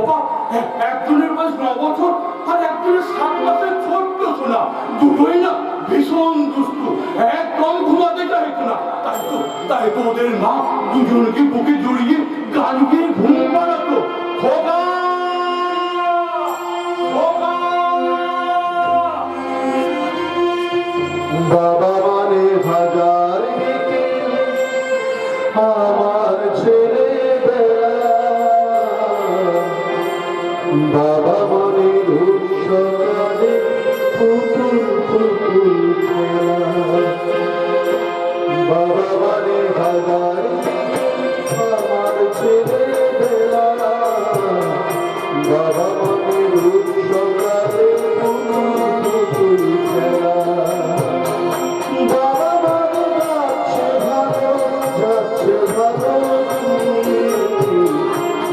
বাবা, একজনের বয়স 9 বছর আর একজনের 7 মাসের ছোট্ট সোনা, দুটোই না ভীষণ দুষ্টু, একদম ঘুমাতে চাইতো না। তাই তো ওদের মা দুজনকে বুকে জড়িয়ে গান গেয়ে ঘুম পাড়াতো। খোকা বাবা মানে হাজার আমার ছেলে বাবা মানে সকালে পুতুল পুতুল খেলা বাবা মানে হাজার আমার ছেলে বাবা মানে সকালে পুতুল পুতুল খেলা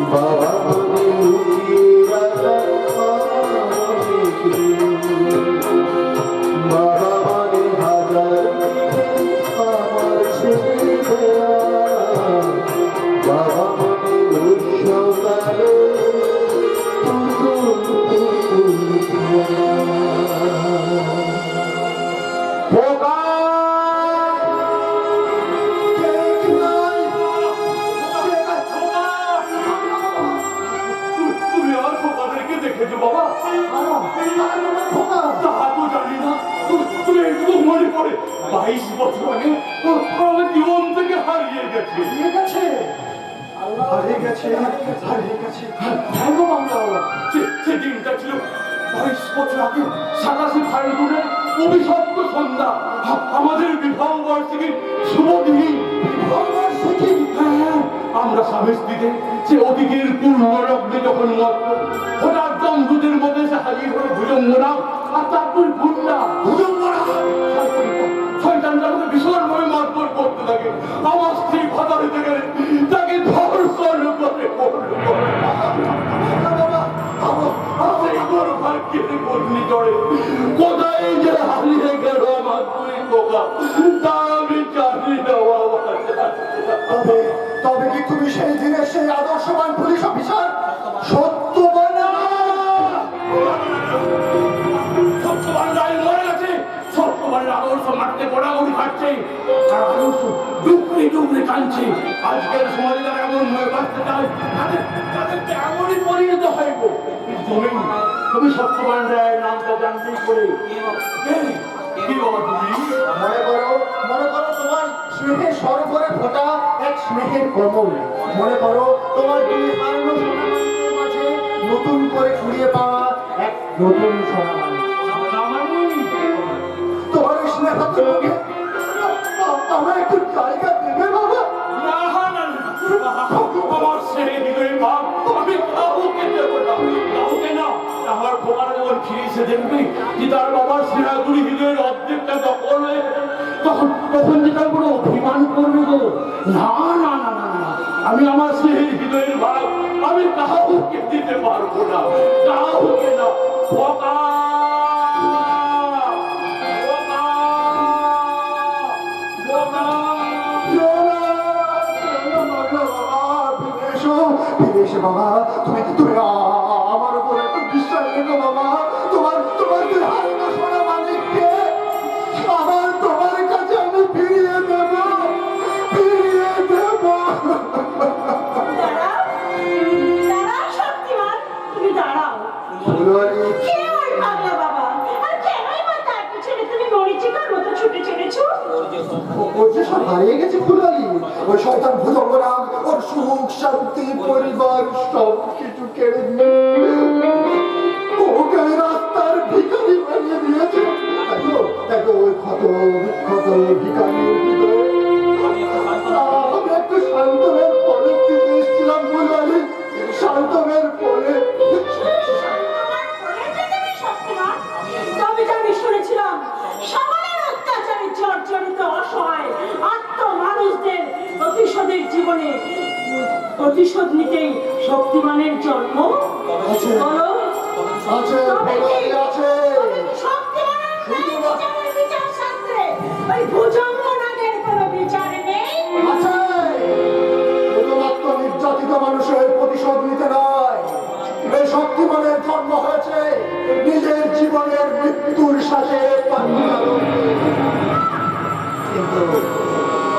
বাবা মানে লুকিয়ে রাখা বাবা মানে হাজার আমার ছেলে বাবা মানে সকালে দেখেছো বাবা? তা তো জানি না, তুমি একটু মনে পড়ে 22 বছর আগে আমার জীবন থেকে হারিয়ে গেছে। সে দিনটা ছিল 22 বছর আগে 27 ফাল্গুনের অভিশপ্ত সন্ধ্যা, আমাদের বিবাহ বার্ষিকীর শুভ দিন। আমরা স্বামী স্ত্রীতে সে অতীতের পূর্ণ লগ্নে যখন হঠাৎ দম্পতির মধ্যে সে হাজির হয়ে ভুজঙ্গনা আর তারপর গুন্ডা শয়তানটা আমাকে ভীষণভাবে মারধর করতে লাগে। আমার স্ত্রী ভাতা দিতে গেলে তাকে ধর্ষণ করে কোথায় যে হারিয়ে গেল আমার দুই খোকা তা আমি জানি না বাবা। তবে কি তুমি সেই দিনের সেই আদর্শবান পুলিশ অফিসার সত্যবান? সত্যবান রায় মরে গেছে, সত্যবানের আদর্শ মাঠে গোড়াগড়ি খাচ্ছে আর আদর্শ ডুবরে ডুবরে কাঁদছে। আজকের সমাজে যারা এমন হয়ে বাঁচতে চায় তাদেরকে এমনই পরিণত হইব। তুমি সত্যবান রায়ের নামটা জানতেই করে কি বাবা তুমি মনে করো তোমার স্নেহের সরোবরে ফোটা এক স্নেহের কমল। মনে করো তোমার দুই হারানো সোনামানিকের মাঝে নতুন করে কুড়িয়ে পাওয়া এক নতুন সোনামানি। তোমার স্নেহ আমার একটু জায়গা দেবে বাবা? আমার সেই হৃদয়ের ভাব আমি কাউকে দেবো না, কাউকে না। আমার খোকারা যখন ফিরে এসে দেখবে যে তার বাবার স্নেহাগুলি হৃদয়ের অর্ধেকটা দখল হয়ে তখন যে তার কোনো অভিমান করবে গো। না না না না না, আমি আমার স্নেহের হৃদয়ের ভাব আমি কাউকে দিতে পারবো না, কাউকে না। খোকা বাবা, তুমি আমার উপর একটু বিশ্বাস রেখো বাবা। তোমার হারানো সোনা মানিককে আমার তোমার কাছে আমি ফিরিয়ে দেব। হারিয়ে গেছে ফুলালি, ওই শয়তান ভুজঙ্গরাম ওর সুখ শান্তি পরিবার সব কিছু কেড়ে নিয়ে ওকে রাস্তার ভিখারি বানিয়ে দিয়েছে। তাই তো ওই ক্ষত বিক্ষত ভিখারির ভিতরে আমি একটু শান্তনের পরে দিতে এসেছিলাম ফুলালি, শান্তনের পরে। শুনেছিলাম সমাজের অত্যাচারে জর্জরিত অসহায় আত্মমানুষদের প্রতিশোধের জীবনে প্রতিশোধ নিতেই শক্তিমানের জন্ম। শুধুমাত্র নির্যাতিত মানুষের প্রতিশোধ নিতে নয়,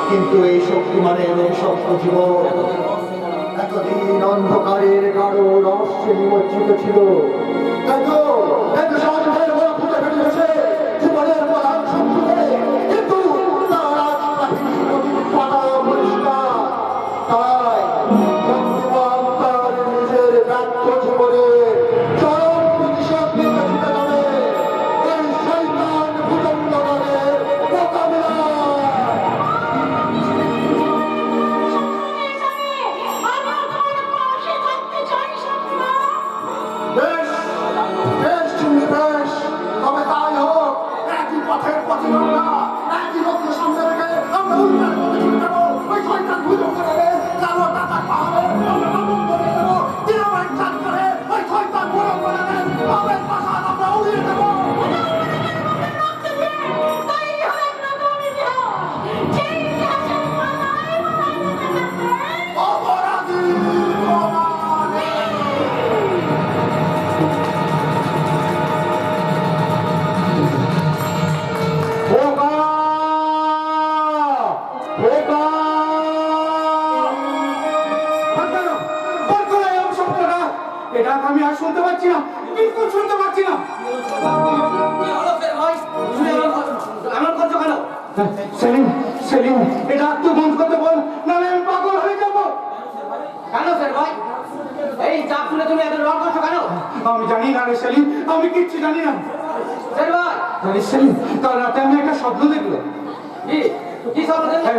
কিন্তু এই শক্তিমানের অভিশপ্ত জীবন এতদিন অন্ধকারের গাঢ় রহস্যে নিমজ্জিত ছিল। এত সন্দেহের বড় ফুটে ফেলেছে জীবনের প্রধান শত্রুকে, কিন্তু তার আজ কাহিনী নদীর পাতা পরিষ্কার। তাই শক্তিমান তার নিজের ব্যর্থ জীবনে চরম প্রতিশোধ নিতে ছুটে যাবে এই শয়তান ভূতন্দরের মোকাবিলায়। বেশ, বেশ চিমনি বেশ, তবে তাই হোক। একই পথের প্রতিদ্বন্দ্বীরা, একই লক্ষ্য সামনে রেখে আমরা উল্টার পথে ছুটে যাবো। ওই শয়তান ভূতন্দরের কালো টাকার পাহাড়ে আমরা আগুন ধরিয়ে দেবো। দিনরাত চাঁদ করে ওই শয়তান ভূতন্দরের পাপের পাশান আমরা উড়িয়ে দেবো। অপরাধীর ক্ষমা নেই। খোকা! খোকা! এটা আমি আর শুনতে পাচ্ছি না, বিলকুল শুনতে পাচ্ছি না। সেলিম, সেলিম, এটা একটু বন্ধ করতে বল, নাহলে আমি পাগল হয়ে যাবো। কেন স্যার ভাই এই চাপ শুনে তুমি এত রং করছো কেন? আমি জানি না রে সেলিম, আমি কিচ্ছু জানি না। স্যার ভাই জানিস সেলিম, কাল রাতে আমি একটা স্বপ্ন দেখলো। কি কি স্বপ্ন দেখলে?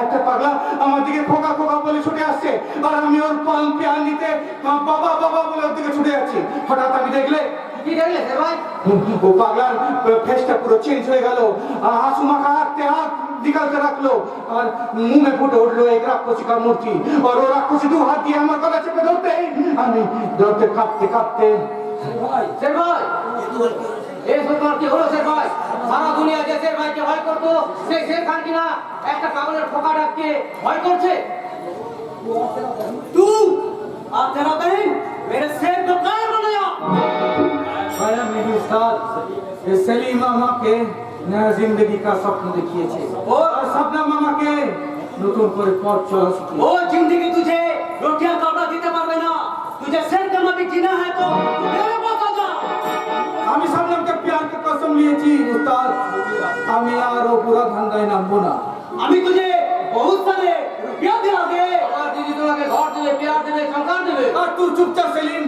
একটা পাগলা আমার দিকে খোকা খোকা বলে ছুটে আসছে, আর আমি ওর পান পেয়ার নিতে বাবা বাবা বলে ওর দিকে ছুটে যাচ্ছি। হঠাৎ আমি দেখলে কি দেখলে স্যার ভাই? ও পাগলার ফেসটা পুরো চেঞ্জ হয়ে গেল, হাসু মাখা হাঁটতে হাত নিকালতে রাখলো, আর মুখে ফুটে উঠলো এক রাক্ষসিকার মূর্তি। আর ও রাক্ষসী দু হাত দিয়ে আমার গলা চেপে ধরতে, আমি ধরতে কাঁপতে কাঁপতে। স্যার ভাই এই তোমার কি হলো স্যার ভাই? সারা দুনিয়া যে স্যার ভাইকে ভয় করতো সেই শের খান কিনা একটা পাগলের ফোকা ডাককে ভয় করছে। तू आप तेरा बहन मेरे शेर को कायर बनाया। आया मेरी उस्ताद, ये सलीम मामा के नया जिंदगी का स्वप्न देखिएছে, और सपना मामा के নতুন করে পথ চলা শিখিয়েছে। वो जिंदगी तुझे रोटियां कपड़ा देते पारबे ना। तुझे शेर का मालिक जीना है तो तू मेरे पास आ जा। আমি সামনামকে প্যার কে কসম নিয়েছি উস্তাদ, আমি আর ও পুরা ধান্দায় নামবো না। আমি तुझे बहुत सारे रुपया दिला दे और दीदी তোমাকে ঘর দেবে প্যার দেবে সংসার দেবে। আর তুই চুপচাপ সেলিম।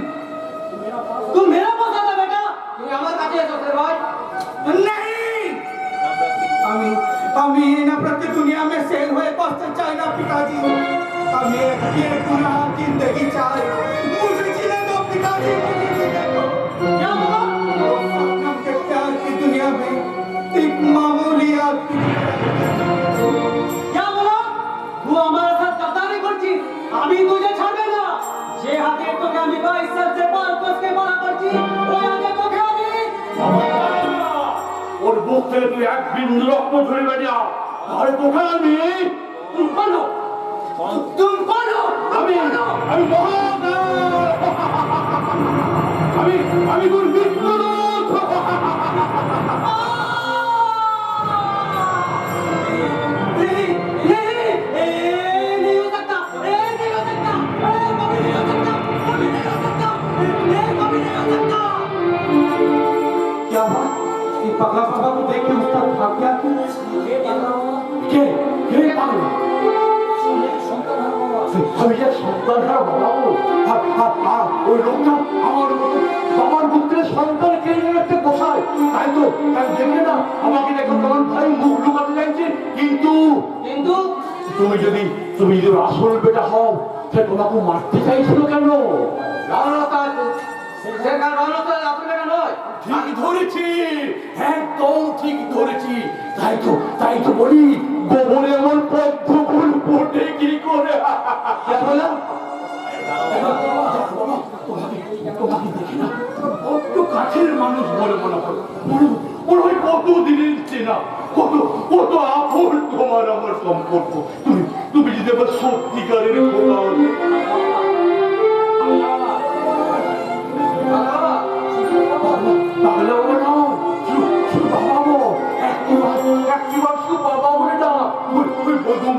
तू मेरा पास आ जा बेटा। তুমি আমার কাছে এসো शेर भाई। नहीं, আমি ये नफरत की दुनिया में शेर हुए बसते चाहे ना पिताजी। আমি एक बेगुनाह जिंदगी चाहे, मुझे जीने दो पिताजी, मुझे जीने दो। क्या बोला? सपनम के प्यार की दुनिया में एक मामूली आदमी क्या बोला? तू हमारे साथ गद्दारी করছিস। আমি तुझे ছাড়বে না। যে হাতে তোকে আমি 22 সাল से पाल पोस के बड़ा করছি ওই হাতে তোকে আমি। ওর বুক থেকে তুই এক বিন্দু রক্ত ঝরিবে না, তাহলে তোকে আমি तुम कौन हो? तुम कौन हो? আমি আমি মহান আমি দুর্বৃত্ত। नहीं नहीं नहीं हो सकता। नहीं हो सकता। कभी नहीं हो सकता। कभी नहीं हो सकता। कभी नहीं हो सकता। क्या बात, ये पगला बाबा को देख के उस्ताद भाग गया? কে কে পাগল? আমি যে সন্তান হারা বাবা, ওই লোকটা আমার বাবার মুখ থেকে সন্তান কেড়ে নিয়ে একটা বসায়, তাই তো তাই দেখলে না আমাকে দেখো কেমন ভাই মুখ লুকাতে চাইছে। কিন্তু কিন্তু তুমি যদি ওর আসল বেটা হও, সে তোমাকে মারতে চাইছিল কেন? রাওনাতা সেখান রাওনাতা আপনার বেটা নয়। ঠিক ধরেছি, একদম ঠিক ধরেছি। তাই তো বলি, গোবরে আমার পদ্ম ফুল ফোটে কি করে? কে বললাম? তোমাকে দেখি না কত কাছের মানুষ বলে মনে হয়, মনে হয় কত দিনের চেনা, কত আপন তোমার আমার সম্পর্ক। তুমি যদি আমার সত্যিকারের খোকা হতে। তাহলে ওরা নয়, শুধু বাবা বল, একটিবার শুধু বাবা বলে না, ওই বধূ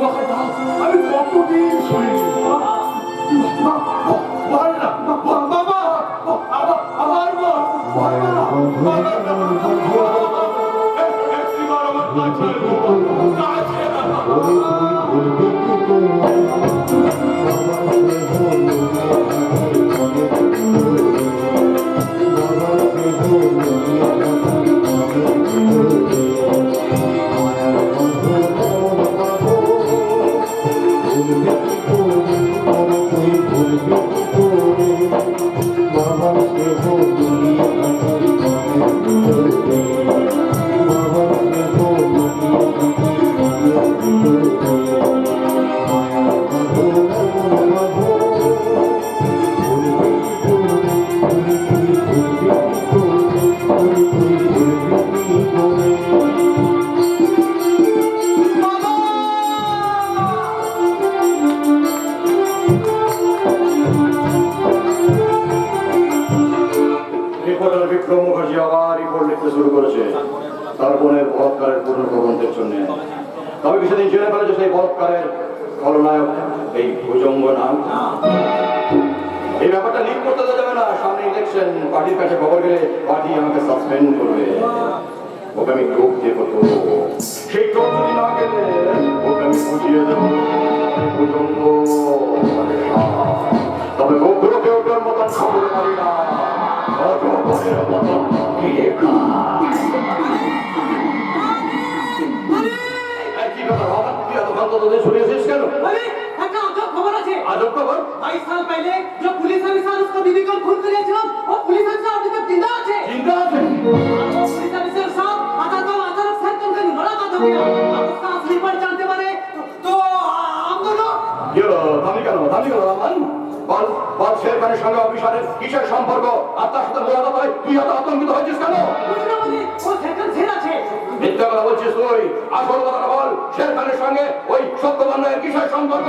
ভাবতে শুরু করেছে তার বোনের বলাৎকারের পুনর্তদন্তের জন্য। তবে কিছুদিন জেনে ফেলেছে সেই বলাৎকারের খলনায়ক এই ভুজঙ্গ নাম। এই ব্যাপারটা লিক করতে দেওয়া যাবে না। সামনে ইলেকশন, পার্টির কাছে খবর গেলে পার্টি আমাকে সাসপেন্ড করবে। ওকে আমি টোপ দেবো তো, সেই টোপ যদি না গেলে ওকে আমি বুঝিয়ে দেবো ভুজঙ্গ। তবে গোগুলোকে ওটার মতন খবর পারি না, অত বনের মতন গিয়ে খায়। কি কথা বাবা, তুই এত ভালো তোদের শুনিয়েছিস কেন? अरे একটা আজব খবর আছে। আজব খবর? 22 साल पहले जो पुलिस ऑफिसर उसका बीवी को खून करेছিল वो पुलिस ऑफिसर अभी तक जिंदा আছে। চিন্তা আছে? वो पुलिस ऑफिसर साहब अचानक सर तुमसे मुलाकात हो गया। अब उसका असली पर जानते माने तो हम दोनों কি হলো? থামলি কেন রামান? বল বল, শের খানের সঙ্গে অফিসারের কিসের সম্পর্ক? আর তার সাথে মোলাকাত হয়, তুই এত আতঙ্কিত হয়েছিস কেন? कुछ ना बोले वो সেখান ছেড়ে আছে। মিথ্যা কথা বলছিস তুই। আসল কথাটা বল, শের খানের সঙ্গে ওই সত্যবান রায়ের কিসের সম্পর্ক?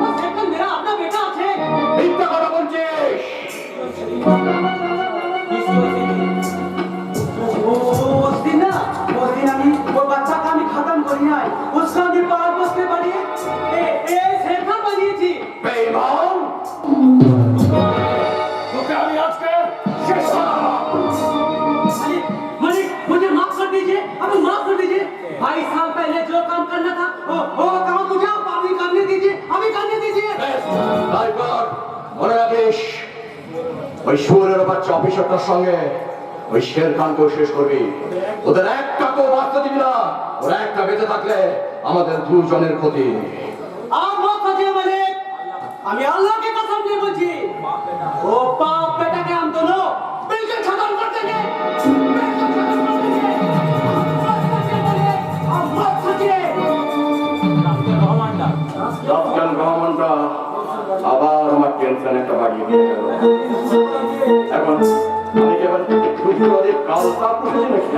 वो সেখান मेरा अपना बेटा আছে। মিথ্যা কথা বলছিস। उस दिन আমি ওই বাচ্চাকে আমি খতম করি নাই। उसका भी पार बसके बढ़िए ए शेरखान बनिয়েছি। বেঈমান! তোকে আমি আজকে শেষ করলাম। मालिक मुझे माफ कर दीजिए, हमें माफ कर दीजिए। 22 साल पहले जो काम करना था वो काम मुझे आप अभी करने दीजिए, अभी करने दीजिए। তাই কর। মনে রাখিস, ওই শুয়োরের বাচ্চা অফিসারটার সঙ্গে ওই শের খানকেও শেষ করবি। ওদের একটাকেও বাঁচতে দিবি না। ওরা একটা বেঁচে থাকলে আমাদের দুজনের ক্ষতি। आप मत सोचिए मालिक, আমি আল্লাহ की कसम দিয়ে বলছি वो बाप बेटा के हम दोनों बिल्कुल खत्म कर देंगे, बिल्कुल खत्म कर देंगे। आप मत सोचिए। রাফকান রহমানটা আবার আমার টেনশন একটা বাড়িয়ে দিয়ে গেল। এখন আমি কি এবার দুষ্টবাদী কালটা পুষেছি নাকি?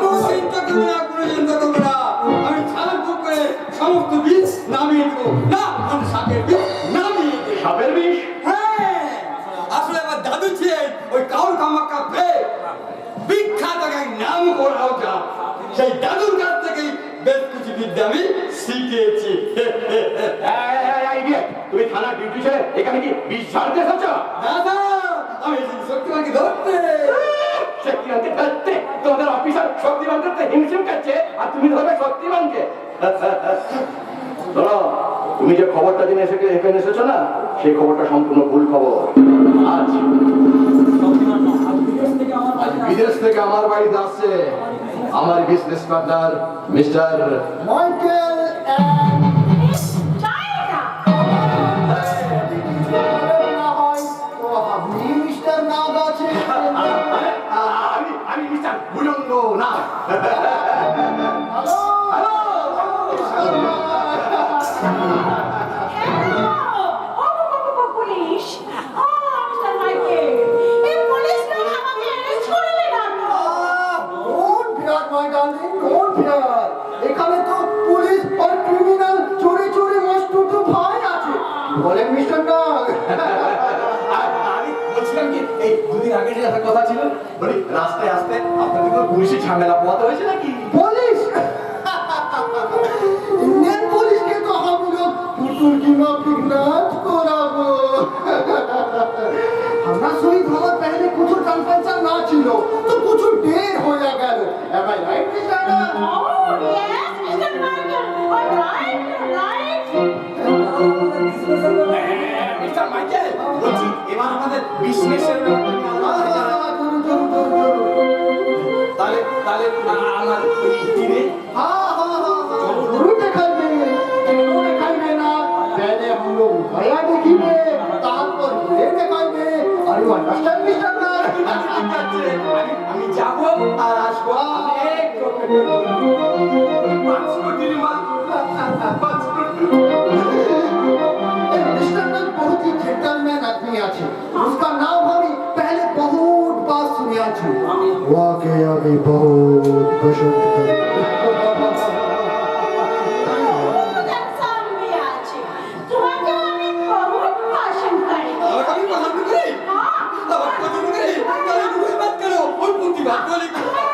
কোনো চিন্তা করবে না, কোনো চিন্তা করবে না। আমি ছাড়া বুক করে সমস্ত বীজ নামিয়ে দেবো। না, আমি সাপের বীজ নামিয়ে দেবো। সাপের বিষ? হ্যাঁ, আসলে আমার দাদু ছিলেন ওই কাউর কামাক্কা পেয়ে বিখ্যাত এক নাম করা ওটা। সেই দাদুর কাছ থেকেই বেশ কিছু বিদ্যা আমি শিখেছি। তুমি থানা ডিউটি ছেড়ে এখানে কি বিষ ঝাড়তে এসেছ? দাদা, আমি এসেছি শক্তিমানকে ধরতে। শক্তিমানকে ধরতে? তোমাদের অফিসার শক্তিমানকে তো হিমশিম খাচ্ছে, আর তুমি ধরবে শক্তিমানকে? শোনো, তুমি যে খবরটা জেনে এখানে এসেছো না, সেই খবরটা সম্পূর্ণ ভুল খবর। আজ বিদেশ থেকে আমার বাড়িতে আসছে আমার বিজনেস পার্টনার মিস্টার মাইকেল না হয় তো আপনি মিস্টার নাগ আছে। আমি মিস্টার ভুজঙ্গ না। হ্যালো পুলিশ মিস্টার মাইকেল, এই পুলিশ না আমাকে অ্যারেস্ট করবে না। Don't fear my darling, don't fear. এখানে তো পুলিশ আর ক্রিমিনাল চোরে চোরে মস্ত তো ভাই আছে। বলেন মিস্টার নাগ। আমি বলছিলাম কি, এই দুদিন আগে যে একটা কথা ছিল, বলি রাস্তায় আসতে আপনাদের কোনো পুলিশি ঝামেলা পোহাতে হয়েছে নাকি? পুলিশ ইন্ডিয়ান পুলিশকে তো हम लोग পুতুল की माफिक नाच कराबो। हमरा শহীদ হওয়ার पहले कुछ जान पहचान ना ছিল, তো कुछ ढेर हो गया। Am I right, Mr. Nag? Oh, yes, Mr. Michael. All right, right. Mister Michael, বলছি এবার আমাদের বিজনেসের তাহলে তাহলে আমার ওই দিনে हाँ हाँ हाँ हाँ, जरूर देखेंगे। क्यों देखेंगे ना? पहले हम लोग गया देखेंगे, तारपर ये देखेंगे। Are you understand, Mr. Nag? আমি যাবো আর আসবো। আমি একটু मिस्टर नग बहुत ही जेंटलमैन आदमी আছে। उसका नाम আমি पहले बहुत बार सुनिया छु। वाके আমি बहुत पसंद करी। ওদের সামনে আছে। তোমাকে আমি বহুত পছন্দ করি। আমাকে আমি পছন্দ করি, হ্যাঁ। আমাকে পছন্দ করি। তাহলে তুমি বাদ করো, ওই প্রতিবাদ বলি। তোমাকে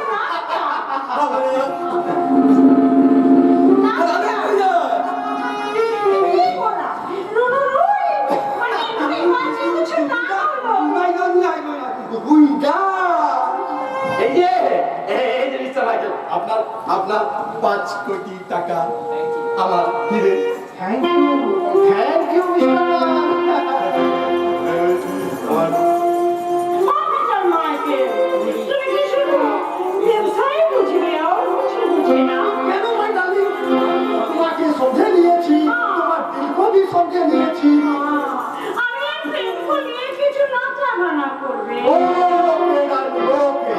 তুই যা। এই যে মিস্টার মাইকেল, আপনার আপনার 5 কোটি টাকা আমার ফিরে। Thank you mister. Mister Michael, তুমি কি শুধু ব্যবসায় বুঝবে আর কিছু বুঝবে না? কেন ভাই ডার্লিং, তোমাকে সমঝে নিয়েছি, তোমার দিলকে भी সমঝে নিয়েছি। আমি প্রেমকে নিয়ে কিছু নাচা গানা করবে। ओ मेरा लोके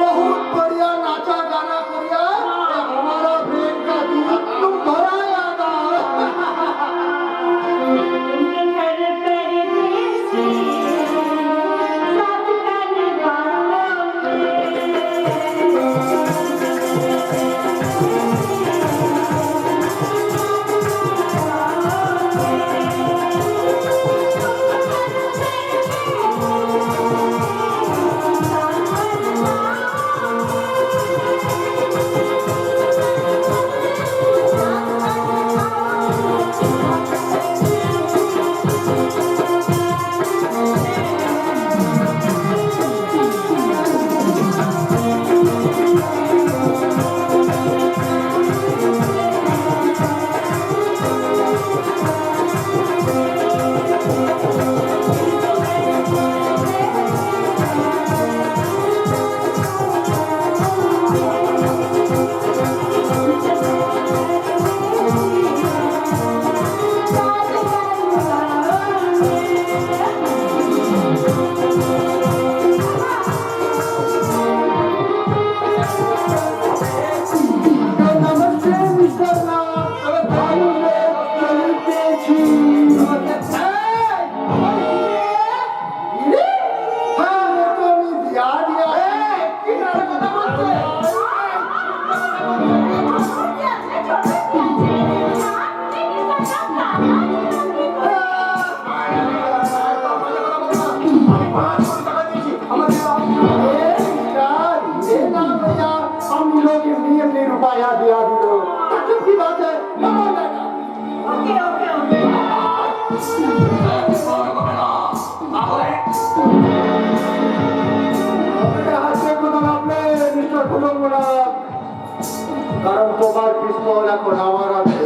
बहुत बढ़िया नाचा गाना करिया, हमारा प्रेम का गीत तुम दोहराया ना। तुम घर परदेसी, साथ करने नमस्ते मिस्टर नाथ, भाई मैं चलते छी। हाँ तो मी दिया दिया है किनारे को नमस्ते। हम लोग नियम नहीं रुपया दिया दिलो, ताजुब की बात है। ओके ओके ओके হাতে কোনো লাভ নেই মিস্টার ভুলঙ্গনা, কারণ তোমার পিস্তল এখন আমার হাতে।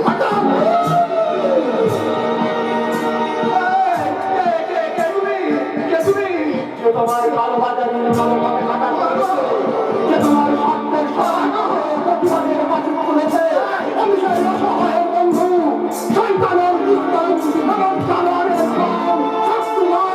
যে তোমার কালো বাজারি কালো ভাবে কাটা করেছে, যে তোমার স্বার্থের সহায়তা হয়ে প্রতিবাদের পাশে বলেছে, আমি সেই অসহায়ের বন্ধু, শয়তানের দুশ্মন এবং জানোয়ারের দল, শক্তিমান।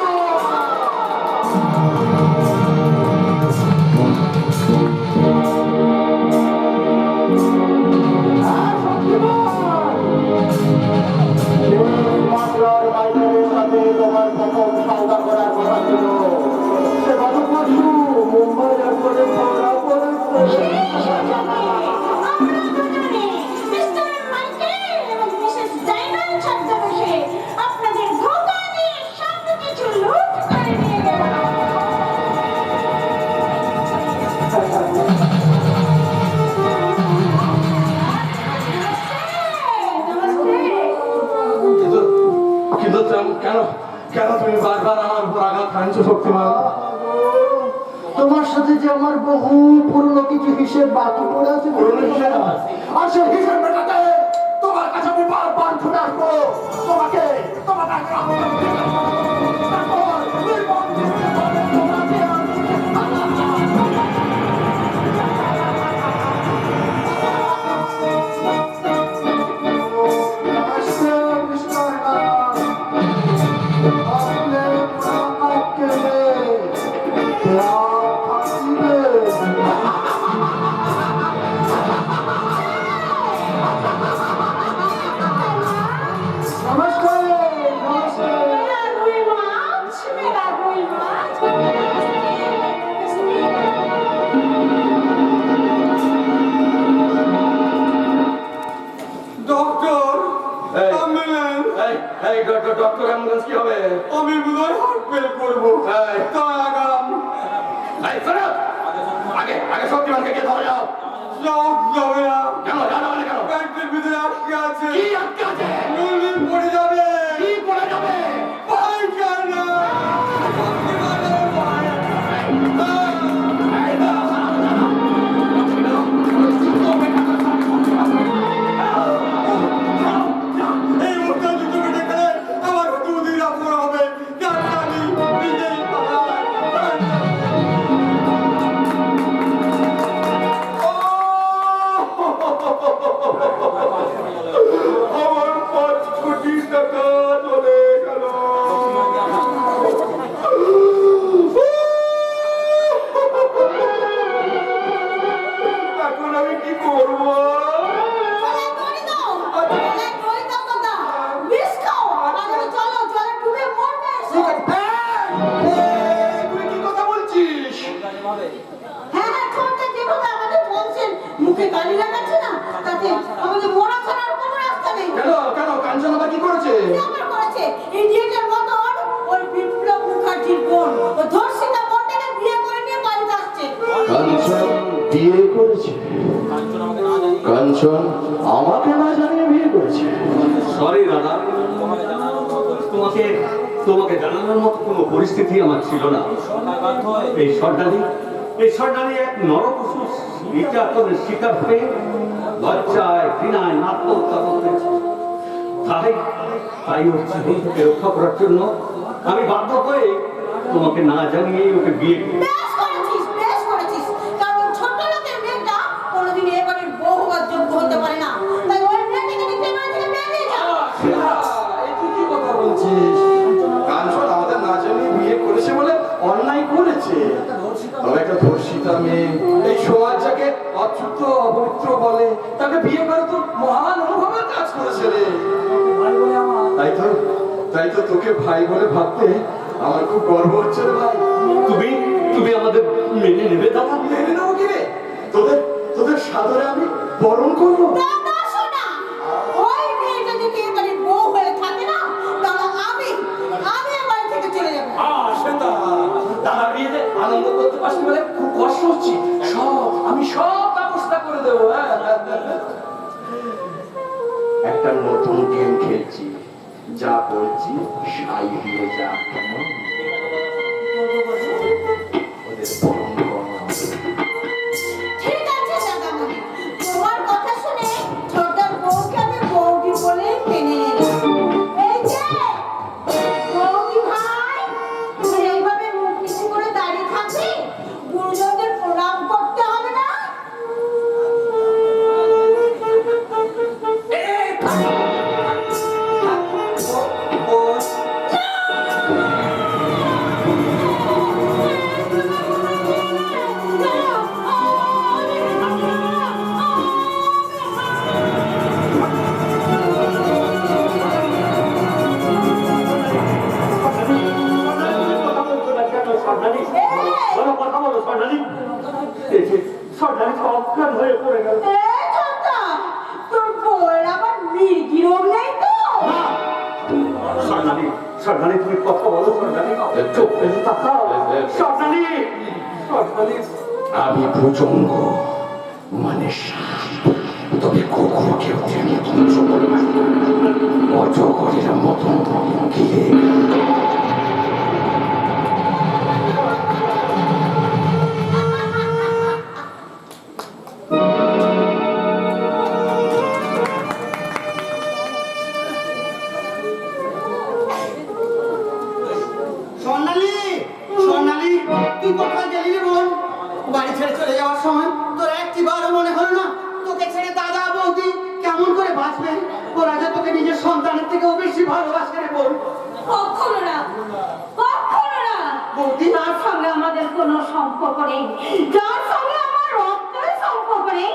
মাত্রার বাইরের সাথে তোমার প্রথম সওদা করার কথা ছিল, সে গত পরশু মুম্বাই এয়ারপোর্টে ধরা পড়েছে। মিস্টার মাইকেল এবং মিসেস ডায়মন্ড ছদ্মবেশে আপনাদের ধোঁকা দিয়ে সব কিছু লুট করে নিয়ে গেল। কিন্তু কিন্তু কেন কেন তুমি বারবার আমার উপর আঘাত হানছো শক্তিমান? তোমার সাথে যে আমার বহু পুরনো কিছু হিসেব বাকি পড়ে আছে, পুরনো হিসেব? আর সেই হিসেব মেটাতে তোমার কাছে আমি বারবার ছুটে আসবো। তোমাকে তোমাকে আমি আহ্বান করবো। তারপর নির্মম দৃষ্টিকোণে তোমাকে नमस्ते मिस्टर नाथ, आपने मुलाकात के लिए क्या फांसी नमस्कार नमस्ते। मेरा रुई माछ, मेरा रुई माछ। ডক্টর এই। অ্যাম্বুলেন্স, এই ডক্টর অ্যাম্বুলেন্স কি হবে? আমি বোধহয় হার্ট ফেল করবো। এই। তাই আগাম এই শোনো, আগে আগে শক্তিমানকে কে ধরে যাও। সব যাবে না, কেন জানো না কেন? পেটের ভিতরে আটকে আছে, কি আটকে আছে? নলিন পড়ে যাবে, কি পড়ে যাবে? পায়খানা। শক্তিমান আমার পায়ে আছে। আছে, আমাদের মরা ছাড়ার কোনো রাস্তা নেই। কেন কেন কাঞ্চন আবার কি করেছে? কি আবার করেছে? ইডিয়েটের মতন ওই বিপ্লব মুখার্জির বোন, ও ধর্ষিতা বোনটাকে বিয়ে করে নিয়ে বাড়িতে আসছে। কাঞ্চন বিয়ে করেছে? কাঞ্চন আমাকে না জানিয়ে বিয়ে করেছে? সরি দাদা, তোমাকে তোমাকে জানানোর মতো কোনো পরিস্থিতি আমার ছিল না। এই সর্দারি এক নরপশু নির্যাতনের শিকার হয়ে লজ্জায় ঘৃণায় আত্মহত্যা করতেছে। তাই হচ্ছে ওকে রক্ষা করার জন্য আমি বাধ্য হয়ে তোমাকে না জানিয়ে ওকে বিয়ে করি। বেশ করেছিস, বেশ করেছিস। কারণ ছোট লোকের মেয়েটা কোনোদিন এ বাড়ির বউ হওয়ার যোগ্য হতে পারে না। তাই ওই মেয়েটাকে নিতে বাড়ি থেকে বেরিয়ে যা। কি কথা বলছিস? কাঞ্চন আমাদের না জানিয়ে বিয়ে করেছে বলে অন্যায় করেছে। তবে একটা ধর্ষিতা মেয়ে এই সমাজ যাকে অচ্যুত অপবিত্র বলে, তাকে বিয়ে করে তো মহান অনুভবের কাজ করেছে রে। তাই তো তোকে ভাই বলে ভাবতে আমার খুব গর্ব হচ্ছে রে ভাই। তুমি আমাদের মেনে নেবে দাদা? মেনে নেবো কি রে? তোদের সাদরে আমি বরণ করবো। দাদা শোনা, ওই মেয়েটা যদি এ বাড়ির বউ হয়ে থাকে না, তাহলে আমি এ বাড়ি থেকে চলে যাবো। দাদা বিয়েতে আনন্দ করতে পারছি বলে খুব কষ্ট হচ্ছে। আমি সব ব্যবস্থা করে দেবো। একটা নতুন গেম খেলছি, যা বলছি সাই দিয়ে যা। কেমন? ওদের বরণ কর। ঠিক আছে দাদামণি, তোমার কথা শুনে ছোটর বউকে আমি বৌদি বলে মেনে নিলাম। এই যে বৌদি ভাই, তুমি এইভাবে মুখ নিচু করে দাঁড়িয়ে থাকবে? গুরুজনদের প্রণাম করতে হবে না? হয়ে পড়ে গেল। এই ছোট্টা, তোর বউয়ের আবার মির্গি রোগ নেই তো? স্বর্ণালী তুমি কথা বলো। স্বর্ণালী চোখ পেলে তাকাও। স্বর্ণালী, আমি ভুজঙ্গ মানে সাপ, তবে কুকুরকে আমি ধ্বংস করে অজগরের মতন ঘিরে। স্বর্ণালী, স্বর্ণালী, তুই কোথায় গেলি রে বোন? বাড়ি ছেড়ে চলে যাওয়ার সময় তোর একটিবারও মনে হলো না তোকে ছেড়ে দাদা বৌদি কেমন করে বাঁচবে? ওরা যে তোকে নিজের সন্তানের থেকেও বেশি ভালোবাসে রে বোন। কখনো না, কখনো না। বৌদি, তার সঙ্গে আমাদের কোনো সম্পর্ক নেই, যার সঙ্গে আমার রক্তের সম্পর্ক নেই,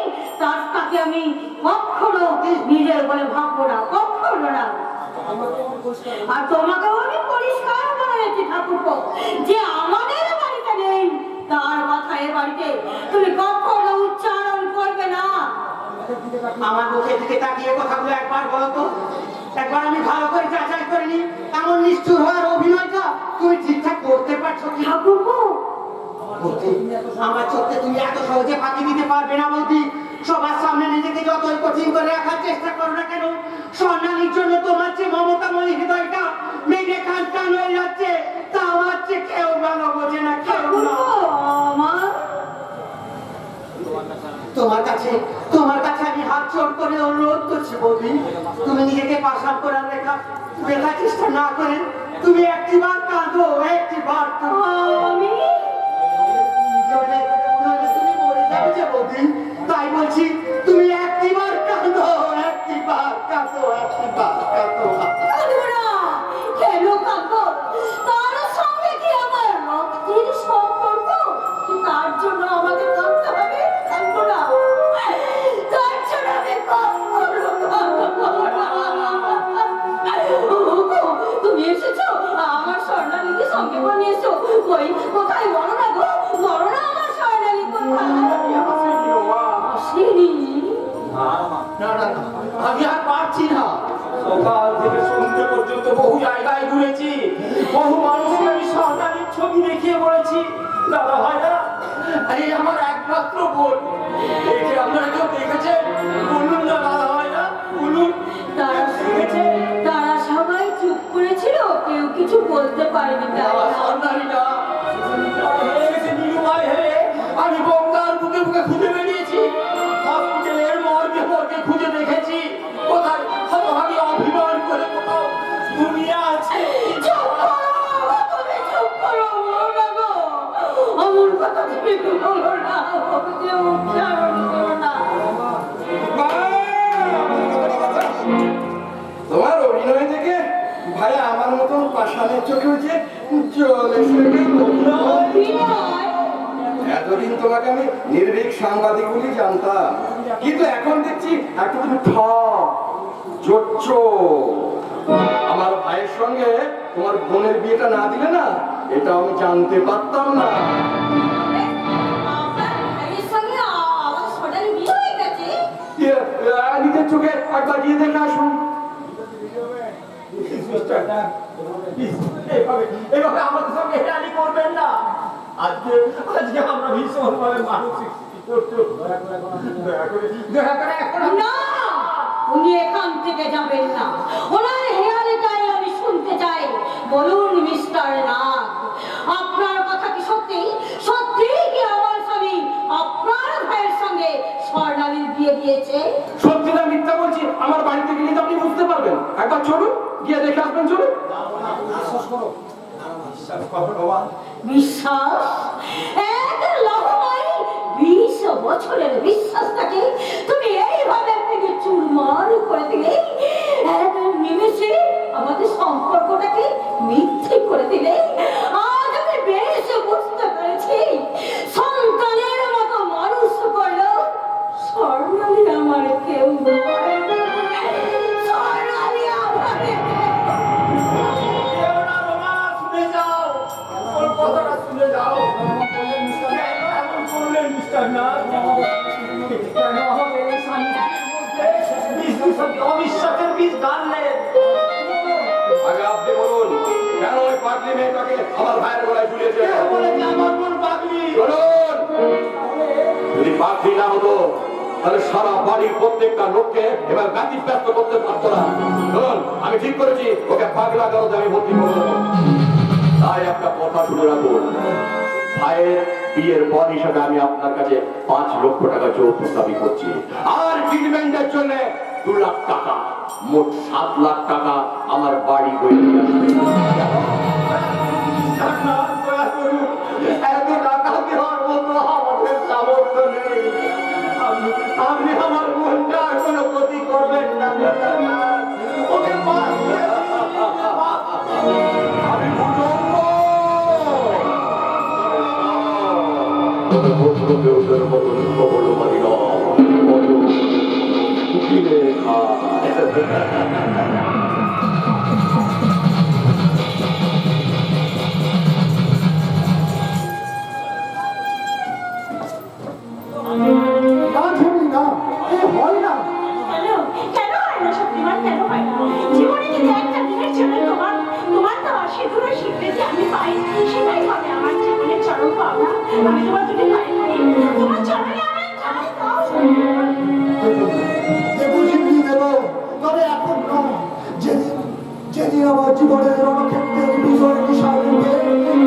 তাকে আমি কখনো নিজের বলে ভাববো না, কখনো না। আর তোমাকেও আমি পরিষ্কার বলে রেখেছি ঠাকুরপো, যে আমাদের বাড়িতে নেই তার কথা এ বাড়িতে তুমি কখনো উচ্চারণ করবে না। আমার মুখের দিকে তাকিয়ে কথাগুলো একবার বলো তো। একবার আমি ভালো করে যাচাই করিনি এমন নিষ্ঠুর হওয়ার অভিনয়টা তুমি ঠিকঠাক করতে পারছো কি? ঠাকুরপো, বৌদি, আমার চোখে তুমি এত সহজে ফাঁকি দিতে পারবে না বৌদি। সবার সামনে নিজেকে যতই কঠিন করে রাখার চেষ্টা করো না কেন, স্বর্ণালীর জন্য তোমার যে মমতাময়ী হৃদয়টা মেঘে খান টান হয়ে যাচ্ছে, তা আমার চেয়ে কেউ ভালো বোঝে না, কেউ না। আমার তোমার কাছে আমি হাত জোড় করে অনুরোধ করছি বৌদি, তুমি নিজেকে পাশাপ করার লেখা চেষ্টা না করে তুমি একটিবার কাঁদো, একটিবার। আমি নইলে তুমি মরে যাবে যে বৌদি। তাই বলছি তুমি একটিবার কাঁদো, একটিবার কাঁদো, একটিবার কাঁদো। কাঁদবো না, কেন কাঁদবো? তার সঙ্গে কি আমার রক্তের সম্পর্ক? তার জন্য আমাকে কাঁদতে হবে? কাঁদবো না, তার জন্য আমি কখনো কাঁদবো না। তুমি এসেছো, আমার স্বর্ণালীকে সঙ্গে করে নিয়েছো। কই, কোথায়? বলো না গো, বলো না আমার স্বর্ণালী কোথায়? আসেনি। না মধ্যে পর্যন্ত বহু জায়গায় ঘুরেছি, বহু মানুষকে আমি সরকারের ছবি দেখিয়ে বলেছি, দাদা ভাইরা এই আমার একমাত্র বোন, একে আপনারা কেউ দেখেছেন? বলুন না দাদা ভাইরা, বলুন। তারা শুনেছে, তারা সবাই চুপ করেছিল, কেউ কিছু বলতে পারেনি। আমার সন্তানিটা হয়ে গেছে নিরুপায় হয়ে, আমি গঙ্গার বুকে বুকে খুঁজে বেরিয়েছি, হসপিটালের মর্গে মর্গে খুঁজে দেখেছি, কোথায় হতভাগী অভিমান করে কোথাও দুনিয়া আছে। চুপ করো, তুমি চুপ করো, বলো না গো। আমার কথা তুমি বলো না, ওকে উচ্চারণ করো না। তোমার অভিনয় দেখে ভাইয়া আমার মতন পাষাণের চোখে হয়েছে জল এসে গেল। অভিনয়? এতদিন তোমাকে আমি নির্ভীক সাংবাদিক বলেই জানতাম, কিন্তু এখন দেখছি একটা তুমি জোচ্ছ। আমার ভাইয়ের সঙ্গে তোমার বোনের বিয়েটা না দিলে না, এটা আমি জানতে পারতাম না। আপনার ভাইয়ের সঙ্গে আমার সোনালি বিয়ে হয়ে গেছে? নিজের চোখে একবার গিয়ে দেখে আসুন। এভাবে আমাদের সঙ্গে হেরানি করবেন না। আজকে আমরা ভীষণভাবে মানসিক না, উনি এখান থেকে যাবেন না। ওনার হেয়ালিটাই আমি শুনতে চাই। বলুন মিস্টার নাগ, আপনার কথা কি সত্যি? সত্যি কি আমার স্বামী আপনার ভাইয়ের সঙ্গে স্বর্ণালীর বিয়ে দিয়েছে? সত্যি না মিথ্যা বলছি, আমার বাড়িতে গেলে তো আপনি বুঝতে পারবেন। একবার চলুন, গিয়ে দেখে আসবেন। চলুন। বিশ্বাস? এক লহমায় 20 বছরের বিশ্বাসটাকে তুমি এইভাবে ভেঙে চুরমার করে দিলে, এক নিমেষে আমাদের সম্পর্কটাকে মিথ্যে করে দিলে। আজ আমি বেশ বুঝতে পেরেছি, সন্তানের মতো মানুষ করলো স্বর্ণালী আমার কেউ নয়। স্বর্ণালী আমার শুনে যাও, ওর কথাটা শুনে যাও। এমন করলেন মিস্টার নাগ, কেন আমাদের এই স্বামীর মধ্যে অবিশ্বাসের বীজ গাড়লেন? আগে আপনি বলুন, কেন ওই পাগলি মেয়েটাকে আমার ভাইয়ের গলায় ঝুলিয়েছে? বলেছে আমার বোন পাগলি। বলুন। যদি পাগলি না হতো তাহলে সারা বাড়ির প্রত্যেকটা লোককে এবার ব্যতিব্যস্ত করতে পারতো না। শুনুন, আমি ঠিক করেছি ওকে পাগলা কারণে আমি ভর্তি করবো। তাই একটা কথা শুনে রাখুন, ভাইয়ের বিয়ের পর হিসাবে আমি আপনার কাছে 5 লক্ষ টাকা যৌতুক দাবি করছি, আর ট্রিটমেন্টের জন্য 2 লাখ টাকা, মোট 7 লাখ টাকা আমার বাড়ি বই নিয়ে আসবে। দয়া করুন, এত টাকা দেওয়ার মতো আমাদের সামর্থ্য নেই। আপনি আমার বোনটা কোনো ক্ষতি করবেন না। ওকে মাফ করে দিন। আমি ভূজঙ্গ। তবে ভদ্রকে ওদের মতো খবর পারি না। কিনে না ঝুমলি না, এ হয় না। কেন কেন হয় না শক্তিমান? কেন হয় না? জীবনে যদি একটা দিনের জন্য তোমার তো সিঁদুরের স্বীকৃতি আমি পাই, সেটাই হবে আমার জীবনের চরম পাওনা। আমি তোমার যদি পাই তোমার চরণে আমার ঠাঁই দাও। দেবো ঝিমলি দেবো, তবে এখন নয়। যেদিন আমার জীবনের রণক্ষেত্রের বিজয় বিশাল রূপে,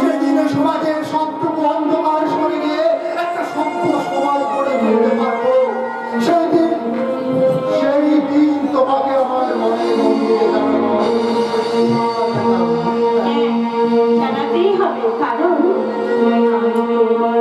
যেদিনে সমাজের সবটুকু অন্ধকার সরে গিয়ে একটা সভ্য সমাজ গড়ে তুলতে পারবো, সেই দিন তোমাকে আমার মনে মন্দিরে জানাতেই হবে, কারণ আমি তোমার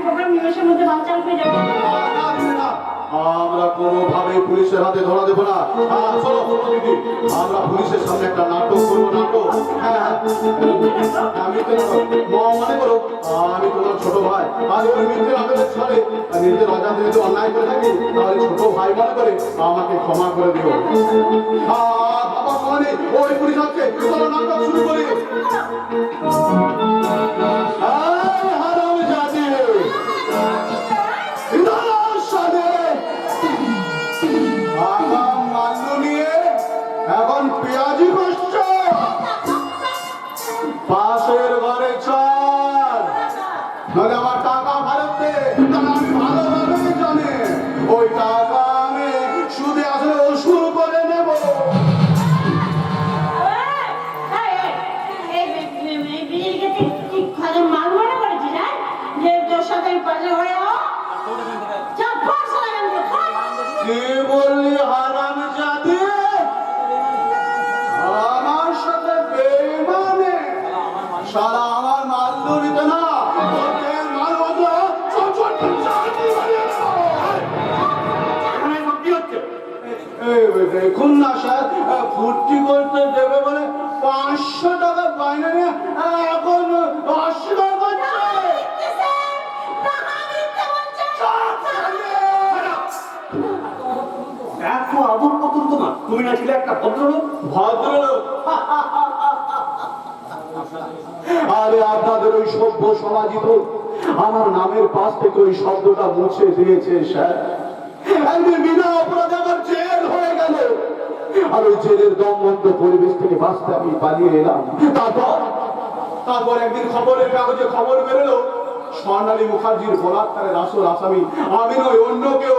প্রোগ্রাম নিমেষের মধ্যে বাচ্চা পেয়ে যাবে। আমরা কোনোভাবে পুলিশের হাতে ধরা দেবো না। চলো চলো দিদি, আমরা পুলিশের সামনে একটা নাটক করবো। নাটক, হ্যাঁ আমি তো মনে করো আমি তোমার ছোট ভাই, আর ওই মিথ্যে আদালত ছাড়ে নিজের অজান্তে যদি অন্যায় করে থাকি তাহলে ছোট ভাই মনে করে আমাকে ক্ষমা করে দিও। বাবা মানে ওই পুলিশ হচ্ছে, চলো নাটক শুরু করি। এখন পেঁয়াজি করছো, পাশের ঘরে চল, নইলে আমার টাকা ফেরত দে। আমি ভালোভাবে জানি ওই টাকা আমি সুদে আসলে ওষুধ করে নেব। কি বললি হারাম জাতি? আমার সাথে বেইমানে সারা আমার মাল ধরিতে না, তোদের মাল মতো দেখুন না স্যার, ফুর্তি করতে দেবে বলে 500 টাকা বাইরে নিয়ে এখন অস্বীকার করছে। এত আদর কতন তোমার? তুমি না ছিলে একটা ভদ্রলোক। ভদ্রলোক? আরে আপনাদের ওই সভ্য সমাজিত আমার নামের পাশ থেকে ওই শব্দটা মুছে দিয়েছে স্যার। একদিন বিনা অপরাধে আমার জেল হয়ে গেল, আর ওই জেলের দমবন্ধ পরিবেশ থেকে বাঁচতে আমি পালিয়ে এলাম। তারপর একদিন খবরের কাগজে খবর বেরোলো স্বর্ণালী মুখার্জির বলাৎকারের আসল আসামি আমি নই, অন্য কেউ।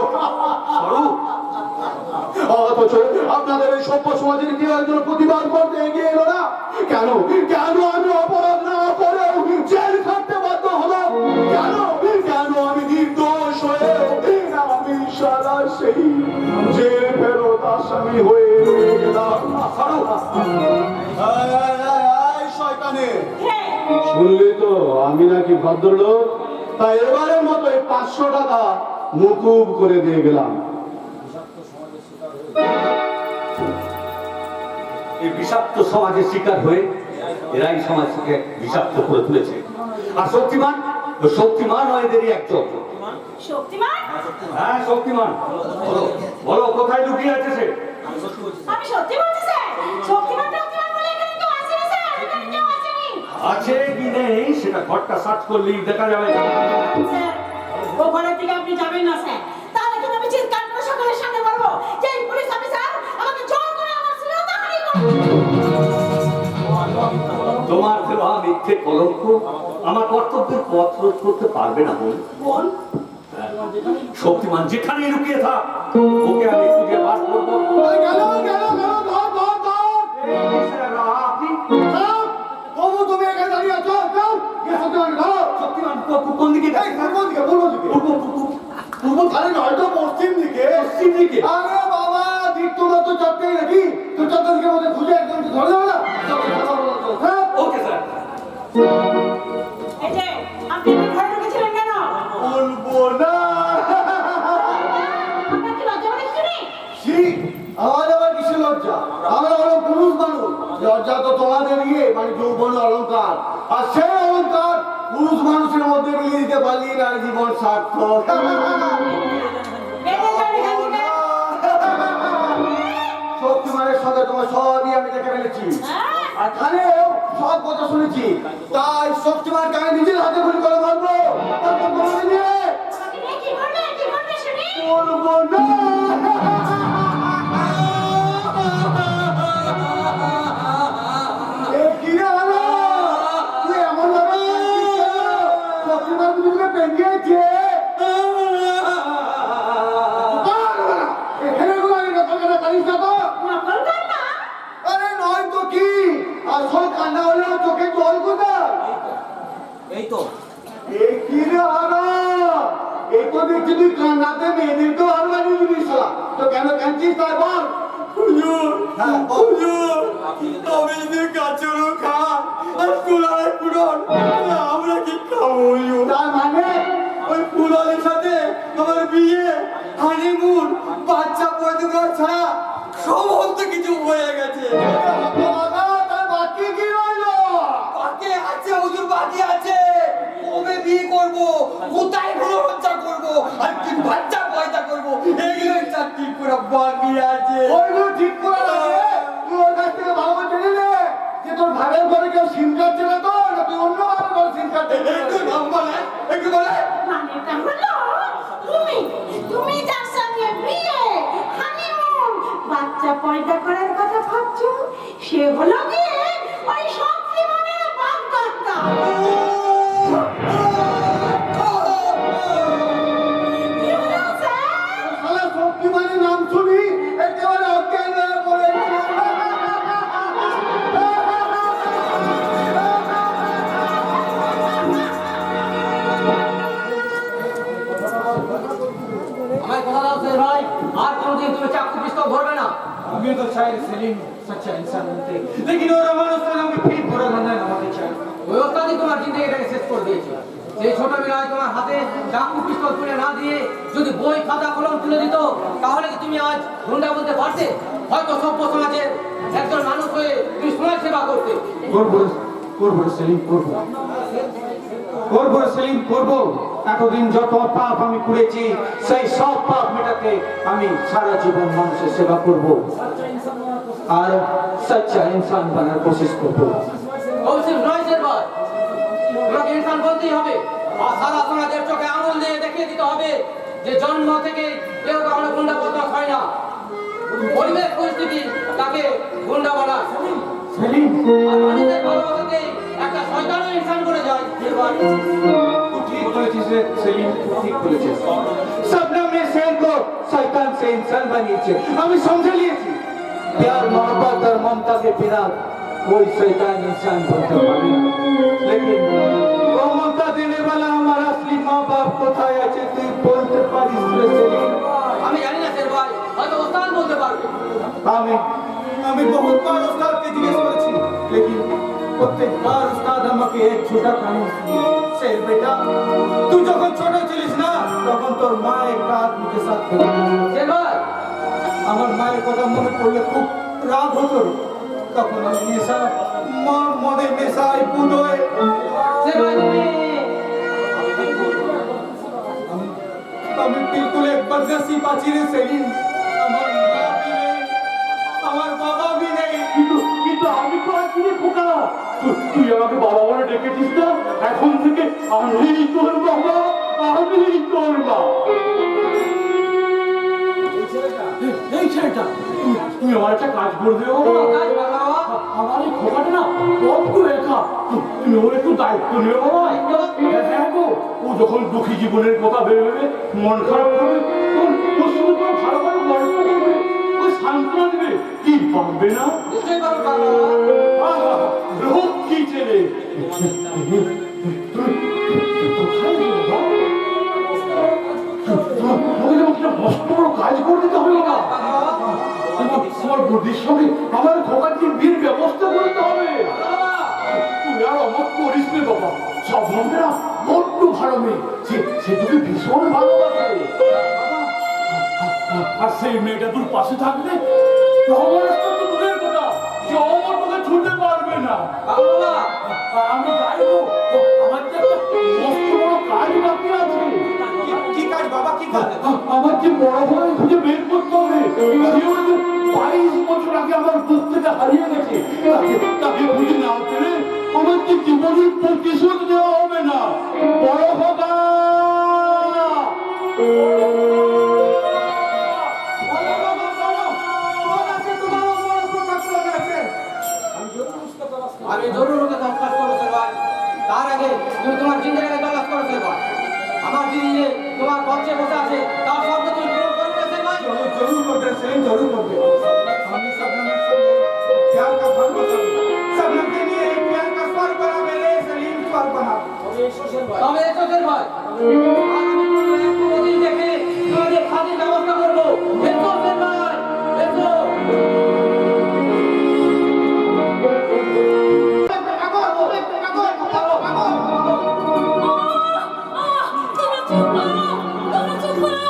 অথচ আপনাদের এই সভ্য সমাজের কেউ একজন প্রতিবাদ করতে এগিয়ে এলো না। কেন কেন আমি অপরাধ না করে জেল খাটতে বাধ্য হলাম? কেন কেন আমি নির্দোষ হয়ে আমি সারা সেই জেল ফেরত আসামি হয়ে রয়ে গেলাম? শয়তানে, শুনলি তো আমি নাকি ভদ্রলোক, তাই এবারের মতো 500 টাকা মুকুব করে দিয়ে গেলাম। এই বিষাক্ত সমাজের শিকার হয়ে এরাই সমাজকে বিষাক্ত করে তুলেছে। আর শক্তিমান, শক্তিমান এদেরই একজন। শক্তিমান? হ্যাঁ শক্তিমান। বলো বলো কোথায় লুকিয়ে আছে সে? আমি সত্যি বলছি স্যার, শক্তিমান শক্তিমান বলে এখানে কেউ আসেনি স্যার, এখানে কেউ আসেনি। আছে কি নেই সেটা ঘরটা সার্চ করলেই দেখা যাবে। স্যার, ও ঘরের দিকে আপনি যাবেন না স্যার, তাহলে কিন্তু আমি চিৎকার করে সকলের সামনে বলবো যে এই পুলিশ অফিসার আমাকে জোর করে আমার শ্লীলতাহানি করে। তোমার দেওয়া মিথ্যে কলঙ্ক আমার কর্তব্যের পথ রোধ করতে পারবে না বোন। বোন? শক্তিমান যেখানে লুকিয়ে থাক ওকে আমি খুঁজে বার করবো। আপনি তুমি এখানে দাঁড়িয়ে আছো, যাও গিয়ে শক্তিমানকে ধরো। শক্তিমান কোন দিকে? পূর্ব ধারে নয় তো পশ্চিম দিকে। পশ্চিম দিকে? আরে বাবা, দিক তোমরা তো চারটেই নাকি, তো চারটার দিকে মধ্যে খুঁজে একদম ধরে যাবে না। Okay sir. এই যে আপনি আমার ঘরে ঢুকেছিলেন কেন? বলবো না। আপনার কি লজ্জা করে কিছু নেই? আমার আবার কিসের লজ্জা? আমরা হলো পুরুষ মানুষ, লজ্জা তো তোমাদের ইয়ে মানে যৌবন অলঙ্কার, আর সেই অলঙ্কার পুরুষ মানুষের মধ্যে মিলিয়ে দিতে পারলি না জীবন সার্থক। বেঁধে যান এখান থেকে। শক্তিমানের সঙ্গে তোমার সবই আমি দেখে ফেলেছি, আর কানেও সব কথা শুনেছি, তাই শক্তিমানকে আমি নিজের হাতে গুলি করে মারবো। তারপর তোমাকে নিয়ে আমাকে নিয়ে কি করবে? কি করবে শুনি? বলবো না। কিরে হলো তুই এমন ভাবে শক্তিমান তুমি পেঁচিয়েছে? এখানে কোনো কথা জানিস না তো? নকল কান্না? আরে নয় তো কি, আসল কান্না হলে চোখে জল কোথায়? এই তো কি রে হারা, এই তো দেখছি তুই কান্নাতে মেয়েদেরকেও হারবানি দিবি শালা, তো কেন কাঁদছিস তাই বল। হুজুর, হ্যাঁ হুজুর, আমি যদি কাচুরো খান আর কুলারে কুড়ন, আমরা কি খাবো হুজুর? তার মানে ওই বিয়ে হানিমুন বাচ্চা পয়দা ছাড়া সমস্ত কিছু হয়ে গেছে। তার বাকি কি রইলো? বাকি আছে হুজুর, বাকি আছে। কবে বিয়ে করব, কোথায় ভ্রমণটা করব, আর কি বাচ্চা পয়দা করব, এগুলো সব ঠিক করে বাকি আছে। ওইগুলো ঠিক করে রাখে। তুই ওর কাছ থেকে ভালো জেনে নে যে তোর ভাইয়ের ঘরে কেউ সিম কাটছে না তো, না তুই অন্য কারো ঘরে সিম কাটছে। একটু নাম বলে, একটু বলে। মানেটা হলো তুমি যার সঙ্গে বিয়ে হানিমুন বাচ্চা পয়দা করার কথা ভাবছো সে হলো গিয়ে ওই শক্তিমানের বাগদত্তা। কি হলো স্যার? শালা শক্তিমানের নাম শুনি একেবারে অজ্ঞান হয়ে পড়েছে। আমায় কথা দাও স্যার ভাই, আর কোনোদিন তুমি চাকু পিস্তল ধরবে না। अभी तो शायद सलीम सच्चा इंसान बनते, लेकिन वो रमान उसने हमको फिर बुरा बनना हमारे चाहिए। ওই ওস্তাদই তোমার জিন্দেগিটাকে শেষ করে দিয়েছে। সেই ছোটবেলায় তোমার হাতে চাকু পিস্তল তুলে না দিয়ে যদি বই খাতা কলম তুলে দিত, তাহলে কি তুমি আজ গুন্ডা বলতে পারতে? হয়তো সভ্য সমাজের একজন মানুষ হয়ে তুমি সমাজ সেবা করতে। করবো সেলিম, করবো সেলিম, করবো। এতদিন যত পাপ আমি করেছি সেই সব পাপ মেটাতে আমি সারা জীবন মানুষের সেবা করব আর সচ্চা ইনসান বানার কোশিশ করবো। অবশ্যই নয় স্যার ভাই, তোমাকে ইনসান বলতেই হবে। আর সারা সমাজের চোখে আঙুল দিয়ে দেখিয়ে দিতে হবে যে জন্ম থেকে কেউ কখনো গুন্ডা বদমাশ হয় না। পরিবেশ পরিস্থিতি তাকে গুন্ডা বানায়। সেলিম, আর মানুষের ভালোবাসাতে একটা শয়তানও ইনসান করে যায়। तू ठीक বলেছিস রে সেলিম, तू ঠিক বলেছিস। सपना में शेर को शैतान से इंसान बनिয়েছে। আমি समझ লিয়েছি प्यार मोहब्बत और ममता के बिना कोई शैतान इंसान बनते पारे ना। लेकिन वो ममता देने वाला हमारा असली माँ बाप কোথায় আছে তুই বলতে পারিস রে সেলিম? আমি জানি না স্যার ভাই, হয়তো ওস্তাদ বলতে পারবে। আমি বহুতবার উস্তাদকে জিজ্ঞেস করেছি, लेकिन প্রত্যেকবার উস্তাদ আমাকে এক ছোটা কাহিনী শুনিয়েছে। সে বেটা, তুই যখন ছোট ছিলিস না তখন তোর মা একটা আদমিকে সাথ করে স্যার ভাই, আমার মায়ের কথা মনে পড়লে খুব রাগ হতো। তখন আমি নেশা মদের নেশায় বুড়োয় স্যার ভাই তুমি আমি বিলকুল এক বদনসি পাচ্ছি রে সেলিম। আমার মা भी নেই, আমার বাবা भी নেই। কিন্তু আমি তো আছি রে খোকা। তুই আমাকে বাবা বলে ডেকেছিস না? এখন থেকে আমি তোর বাবা, আমি তোর মা। এই ছেলেটা, তুমি আমার একটা কাজ করে দেবো? কাজ বাবা, আমার এই খোকাটা না বড্ড একা। তুমি ওর একটু দায়িত্ব নেবে বাবা। হ্যাঁ গো, ও যখন দুঃখী জীবনের কথা ভেবে ভেবে মন খারাপ করবে, তখন ওর সঙ্গে তোমার ভালো ভালো গল্প করবে, ও সান্ত্বনা দেবে। কি পারবে না? নিশ্চয়ই পারবে বাবা। লক্ষ্মী ছেলে। কোথায় গেলে বাবা? তোমাকে যেমন একটা মস্ত বড় কাজ করে দিতে হবে বাবা। তোমার বুদ্ধির সঙ্গে আমার খোকাকে বিয়ের ব্যবস্থা করতে হবে। তুই আর অমত করিস নে বাবা। সব মন্দিরা বড্ড ভালো মেয়ে, সে তোকে ভীষণ ভালোবাসে। আর সেই মেয়েটা তোর পাশে থাকলে রহমানস্ত তো দূরের কথা, সে অমর তোকে ছুটে পারবে না। বাবা, আমি যাইবো, আমার যে একটা মস্ত বড় কাজ বাকি আছে। কি কাজ বাবা, কি কাজ? আমার যে বড় ভাই খুঁজে বের করতে হবে। সে হচ্ছে 22 বছর আগে আমার বুক থেকে হারিয়ে গেছে। তাকে খুঁজে না পেলে আমার যে জীবনের প্রতিশোধ দেওয়া হবে না। বড় বাবা, আমি জরুর ওকে তৎকাল করো স্যার ভাই। তার আগে তুমি তোমার জিন্দেগিকে তলাশ করো স্যার ভাই। আমার দিদি যে তোমার পক্ষে বসে আছে তার শর্ত তুমি পূরণ করবে না স্যার ভাই। जरूर कर दे सेलिम, जरूर कर दे। हम सबने प्यार का फल बता, सबने के लिए प्यार का स्वर बना मेरे सेलिम, स्वर बना। তবে এসো স্যার ভাই, আর আমি কোনো এক কোনোদিন দেখে তোমাদের খাদির ব্যবস্থা করবো। এসো স্যার ভাই, এসো। তুমি চুপ করো, তুমি চুপ করো।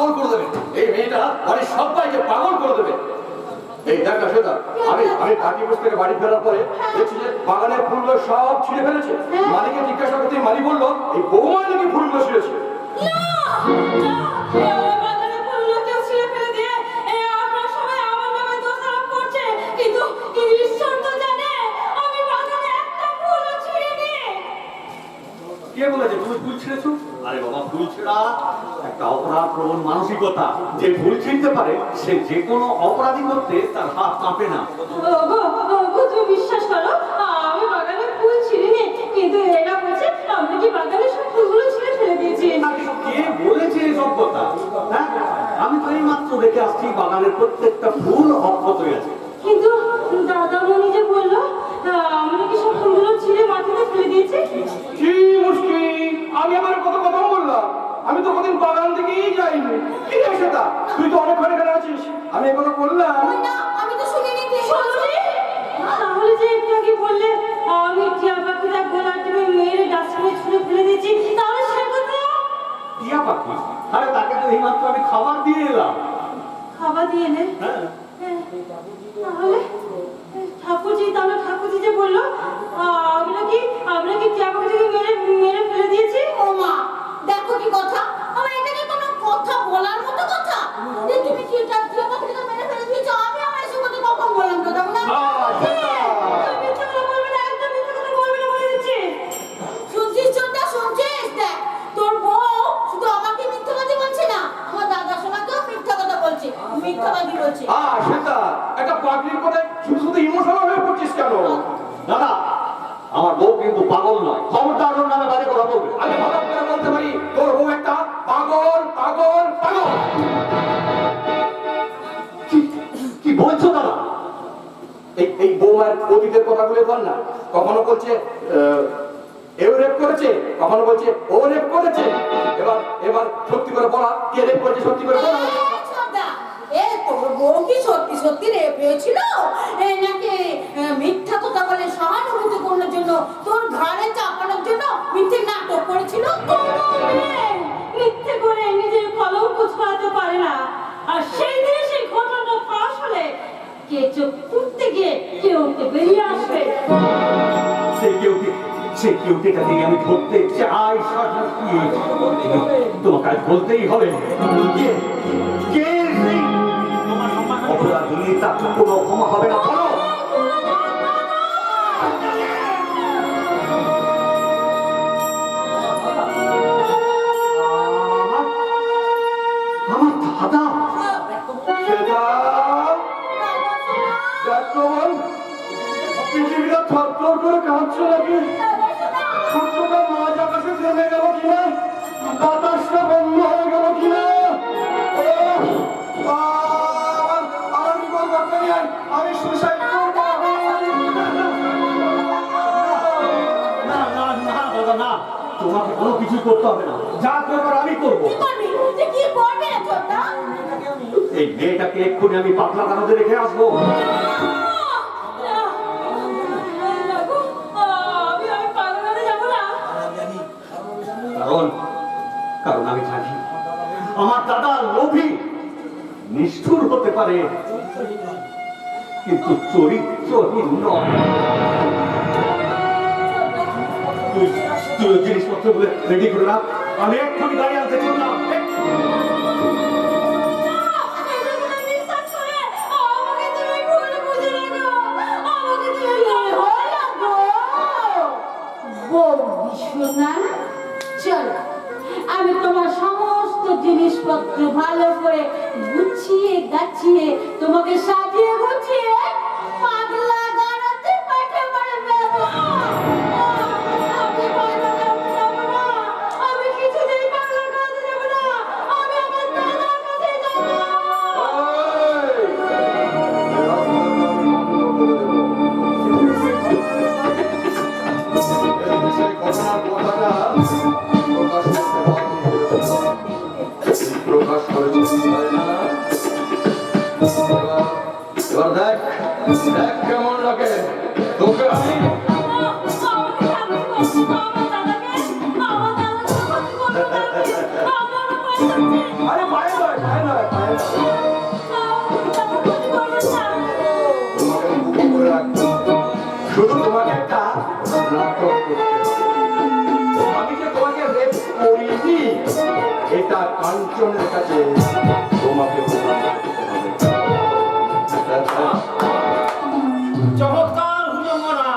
পাগল করে দেবে। এই মেয়েটা বাড়ির সবাইকে পাগল করে দেবে। এই দেখ না শ্বেতা, আমি পার্টি বসে থেকে বাড়ি ফেরার পরে দেখছি যে বাগানের ফুলগুলো সব ছিঁড়ে ফেলেছে। মালিককে জিজ্ঞাসা করতে মালিক বললো এই বৌমা নাকি ফুলগুলো ছিঁড়েছে। কে বলেছে তুমি ফুল ছিঁড়েছো? আরে বাবা, ফুল ছিঁড়া একটা অপরাধ প্রবণ মানসিকতা। যে ফুল ছিঁড়তে পারে সে যে কোনো অপরাধী করতে তার হাত কাঁপে না। তুমি বিশ্বাস করো, আমি বাগানে ফুল ছিঁড়িনি, কিন্তু এরা বলছে আমরা কি বাগানের সব ফুলগুলো ছিঁড়ে ফেলে দিয়েছি। কে বলেছে এসব কথা? হ্যাঁ, আমি তো এই মাত্র দেখে আসছি বাগানের প্রত্যেকটা ফুল অক্ষত হয়ে আছে। কিন্তু দাদামণি যে বললো আমরা কি সব ফুলগুলো ছিঁড়ে মাটিতে ফেলে দিয়েছি। কি মুশকিল, আমি আমার কথা বললাম। আমি তো কোনদিন বাগান থেকেই যাইনি। কি রে শ্বেতা, তুই তো অনেকক্ষণ এখানে আছিস, আমি এই কথা বললাম। আমি তো শুনিনি। তাহলে যে একটু আগে বললে আমি টিয়া পাখিটা গোলা টিপে মেরে ডাস্টবিনে ছুঁড়ে ফেলে দিয়েছি, তাহলে সে কথা। টিয়া পাখি? আরে তাকে তো এই মাত্র আমি খাবার দিয়ে এলাম। খাবার দিয়ে এলে? হ্যাঁ। তাহলে ঠাকুরজি যে বললো আমরা কি টিয়া পাখিটাকে মেরে ফেলে দিয়েছি। ও মা, দেখো কি কথা, আমার এটা কি কোনো কথা বলার মতো কথা যে তুমি কি টিয়া পাখিটাকে মেরে ফেলে দিয়েছো। আমি আমার এসে কথা কখন বললাম তো, তেমন শুনছিস চোদ্দা, শুনছিস? দেখ তোর বউ শুধু আমাকে মিথ্যাবাদী বলছে না, আমার দাদা শোনাকেও মিথ্যা কথা বলছে, মিথ্যাবাদী বলছে। শ্বেতা, একটা পাগলির কথায় শুধু ইমোশনাল হয়ে পড়ছিস কেন? দাদা, আমার বউ কিন্তু পাগল নয়। খবরদার ওর নামে বাজে কথা বলবে। আমি ভালো করে বলতে পারি তোর বউ একটা পাগল পাগল পাগল। কি বলছো দাদা? এই বৌমার অতীতের কথাগুলো বল না। কখনো বলছে এও রেপ করেছে, কখনো বলছে ও রেপ করেছে। এবার সত্যি করে বলা, কে রেপ করেছে সত্যি করে বলা। তোর বউ কি সত্যি সত্যি রেপ হয়েছিল নাকি মিথ্যা কথা বলে সহানুভূতি করার জন্য, তোর ঘরে চাপানোর জন্য মিথ্যে নাটক করেছিল? মিথ্যে করে নিজের কলঙ্ক ছড়াতে পারে না। আর সেই দিনে সেই ঘটনা ফাঁস হলে কে চোখ তুলতে গিয়ে কেউ বেরিয়ে আসবে। সেই কেউটিটা থেকে আমি ধরতে চাই। তোমাকে আজ বলতেই হবে কে সেই অপরাধী, তার কোনো ক্ষমা হবে না। বলো। আমার দাদা। শ্বেতা, দেখো বল, পৃথিবীটা থরথর করে কাঁপছে নাকি? সূর্যটা মাঝ আকাশে থেমে গেল কিনা, বাতাসটা বন্ধ হয়ে গেল কিনা। আমি বলবো আমি সুসাইড করবো। না না না দাদা, না, তোমাকে কোনো কিছু করতে হবে না। যা করবার আমি করবো। কি করবে ছোট্টা? এই মেয়েটাকে এক্ষুনি আমি পাতলা কাগজে রেখে আসবো। কারণ আমি জানি আমার দাদা লোভী, নিষ্ঠুর হতে পারে, কিন্তু চরিত্রহীন নয়। তুই জিনিসপত্রগুলো রেডি করে রাখ, আমি এক্ষুনি গাড়ি আনতে চললাম। চলো, আমি তোমার সমস্ত জিনিসপত্র ভালো করে গুছিয়ে গাছিয়ে তোমাকে সাজিয়ে গুছিয়ে পাগলা গাড়াতে পাঠাবার আমি কিছুতেই পাগলা গাড়াতে যাব না। আমি আমার দাদার কাছে যাব। প্রকাশ করেছে এবার দেখ তোমাকে আমি বুকে করে রাখবো, শুধু তোমাকে একটা নাটক করতে হবে। আমি যে তোমাকে রেপ করিনি এটা কাঞ্চনের কাছে তোমাকে প্রমাণ করতে হবে। চমৎকার হুজঙ্গনা,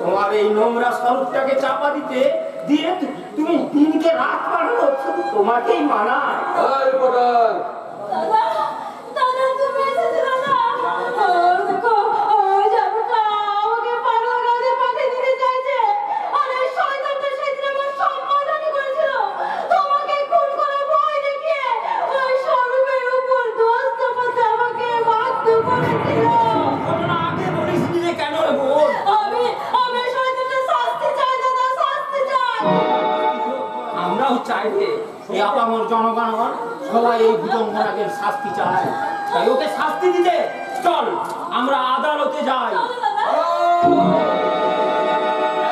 তোমার এই নোংরা স্বরূপটাকে চাপা দিতে দিয়ে তুমি দিনকে রাত পাঠানো শুধু তোমাকেই মানায়। এই রিপোর্টার, দাদা, দাদা তুমি এসেছো দাদা। দেখো, ওই জাদুটা আমাকে পাগলা গাছে পাঠিয়ে দিতে চাইছে। আর এই শয়তানটা সেদিন আমার সম্মানহানি করেছিল। তোমাকে খুন করে ভয় দেখিয়ে ওই স্বরূপের উপর দোষ চাপাতে আমাকে বাধ্য করেছিল। ঘটনা আগে বলিস দিলে কেন রে বোন? আমি শয়তানটা শাস্তি চাই দাদা, শাস্তি চাই। আমরাও চাই রে, এই আপামর জনগণ সবাই এই ভুজঙ্গনাকে শাস্তি চায়, তাই ওকে শাস্তি দিতে চল আমরা আদালতে যাই।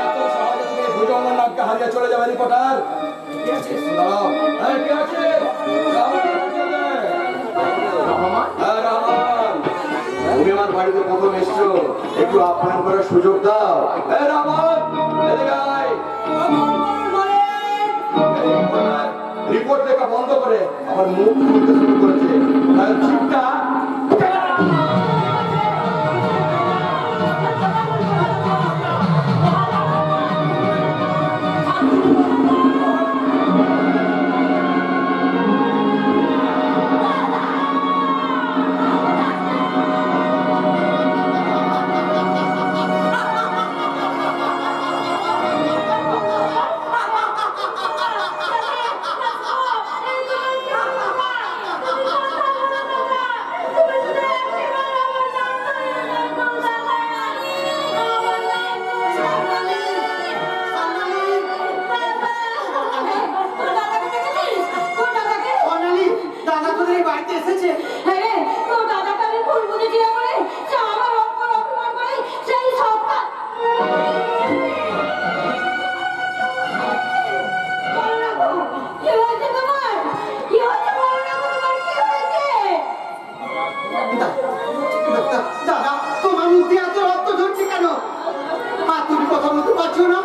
এত সহজে তুমি ভুজঙ্গনাথকে হারিয়ে চলে যাবে রিপোর্টার? কি আছে? দাঁড়াও। এই, কে আছে? রামান আছে রে? রহমান? হ্যাঁ, রামান। তুমি আমার বাড়িতে প্রথম এসছো, একটু আপ্যায়ন করার সুযোগ দাও। এই রামান, এদিকে আয়। এই রিপোর্টার, রিপোর্ট লেখা বন্ধ করে আমার মুখ খুলতে শুরু করেছে। তার জিভটা অনালি, দাদা তোদের এই বাড়িতে এসেছে। হ্যাঁ রে, তোর দাদাকে আমি ভুল বুঝেছিলাম বলে সে আমার অপমান অপমান করে সেই সবটা। বলো না গো, কি হয়েছে তোমার? কি হয়েছে বলো না গো, তোমার কি হয়েছে? দাদা তোমার মুখ দিয়ে এত রক্ত ঝরছে কেন? আর তুমি কথা বলতে পারছো না?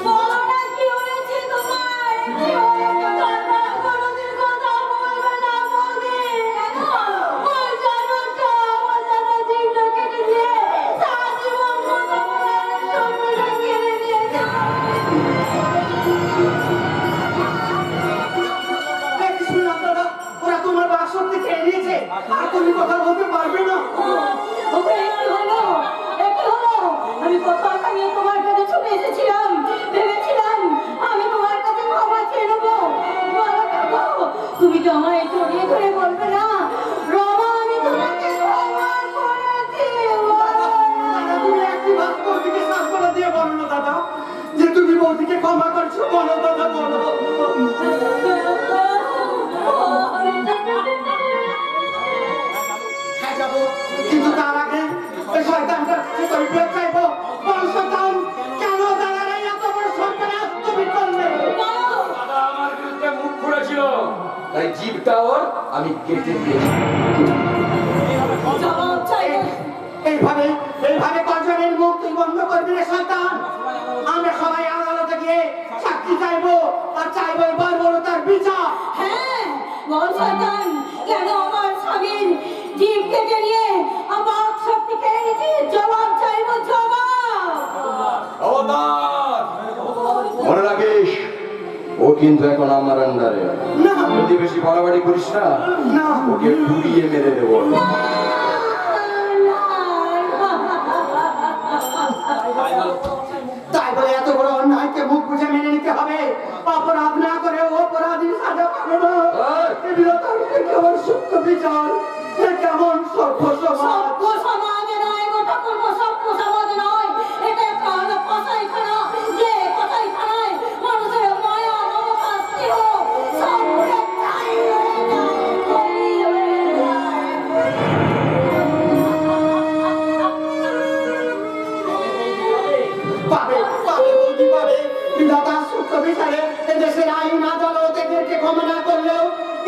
বলো না কি হয়েছে তোমার? কি হয়েছে দাদা? কোনোদিন কথা বলবে না বৌদি। ওই জানোটা আমার দাদা জীবটা কেটে দিয়ে সারা জীবন কথা বলার শক্তিটা কেড়ে নিয়েছে। দেখি শুনলাম দাদা, ওরা তোমার বাক শক্তি খেয়ে নিয়েছে, আর তুমি কথা বলতে পারবে না। ওকে কি হলো? কি হলো? আমি কত আশা নিয়ে তোমার কাছে ছুটে এসেছিলাম, ভেবেছিলাম আমি তোমার কাছে ক্ষমা চেয়ে নেবো। বলো না গো, তুমি কি আমায় জড়িয়ে ধরে বলবে না রমা আমি তোমাকে ক্ষমা করেছি? দাদা তুমি একটি ভাত বৌদিকে সান্ত্বনা দিয়ে বলো না দাদা, যে তুমি বৌদিকে ক্ষমা করছো। বলো দাদা, বলো। হ্যাঁ যাবো, কিন্তু তার আগে এই শয়তানটার কাছে কৈফিয়ত চাইবো। বল শয়তান, কেন দাদারা এত বড় সর্বনাশ তুমি করলে? দাদা আমার বিরুদ্ধে মুখ খুলেছিল, তাই জিভটা ওর আমি কেটে দিয়েছি। জবাব চাইবো। এইভাবে এইভাবে কজনের মুখ তুই বন্ধ করবি রে শয়তান? আমরা সবাই আদালতে গিয়ে সাক্ষী চাইবো, আর চাইবো এই বর্বরতার বিচার। হ্যাঁ, বল শয়তান, কেন আমার স্বামীর জীব কেটে নিয়ে আমার শক্তি কেড়ে নিয়েছি? জবাব চাইবো, জবাব। খবরদার! মনে রাখিস, ও কিন্তু এখন আমার আন্ডারে। না। যদি বেশি বাড়াবাড়ি করিস না, না। ওকে ডুবিয়ে মেরে দেবো। তাই বলে এত বড় অন্যায়কে মুখ বুঝে মেনে নিতে হবে? অপরাধ না করে অপরাধীর সাজা পাবে না। এই বিরতাকে কেমন সত্য বিচার, এ কেমন সভ্য সমাজ। সভ্য সমাজে নয় গো ঠাকুরপো, সভ্য সমাজে নয়। এটা একটা হলো কসাইখানা, যে কসাইখানায় মানুষের মায়া মমতা স্নেহ সব পুড়ে ছাই হয়ে যায়, বলি হয়ে যায়। পাবে পাবে বৌদি পাবে। বিধাতা সূক্ষ্ম বিচারে এদেশের আইন আদালত এদেরকে ক্ষমা না করলেও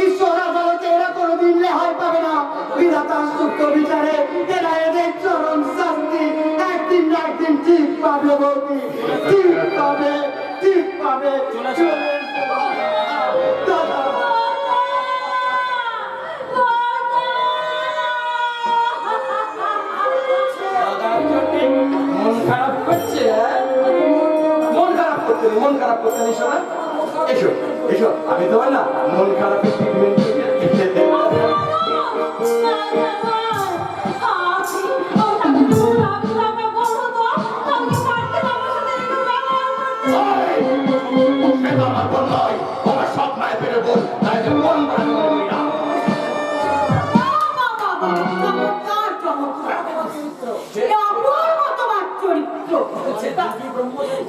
ঈশ্বর আদালতে এরা কোনোদিন রেহাই পাবে না। বিধাতার সূক্ষ্ম বিচারে এরা এদের চরম শাস্তি একদিন না একদিন ঠিক পাবে বৌদি, ঠিক পাবে, ঠিক পাবে। চলে এসো। দাদা দাদার জন্যে মন খারাপ করছে, হ্যাঁ? মন খারাপ করতে নেই, মন খারাপ করতে নেই শোনা। এসো এসো, আমি তোমার না মন খারাপের ট্রিটমেন্ট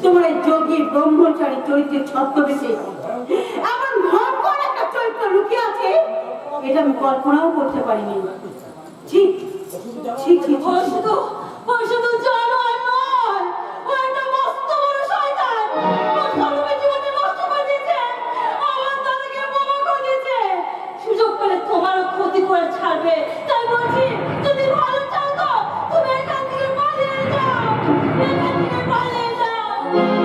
তোমার যোগী ব্রহ্মচারী চরিত্রের ছদ্মবেশে এমন ভয়ঙ্কর একটা চরিত্র লুকিয়ে আছে, এটা আমি কল্পনাও করতে পারিনি। ঠিক ঠিক ঠিক শুধু জানো নয়, ও একটা মস্ত বড় শয়তান। ও সর্বের জীবনে নষ্ট করে দিয়েছে, আমার দাদাকে বোমা করে দিয়েছে। সুযোগ পেলে তোমারও ক্ষতি করে ছাড়বে। তাই বলছি, যদি ভালো চাও তো তুমি এখান থেকে পালিয়ে যাও, এখান থেকে পালিয়ে যাও,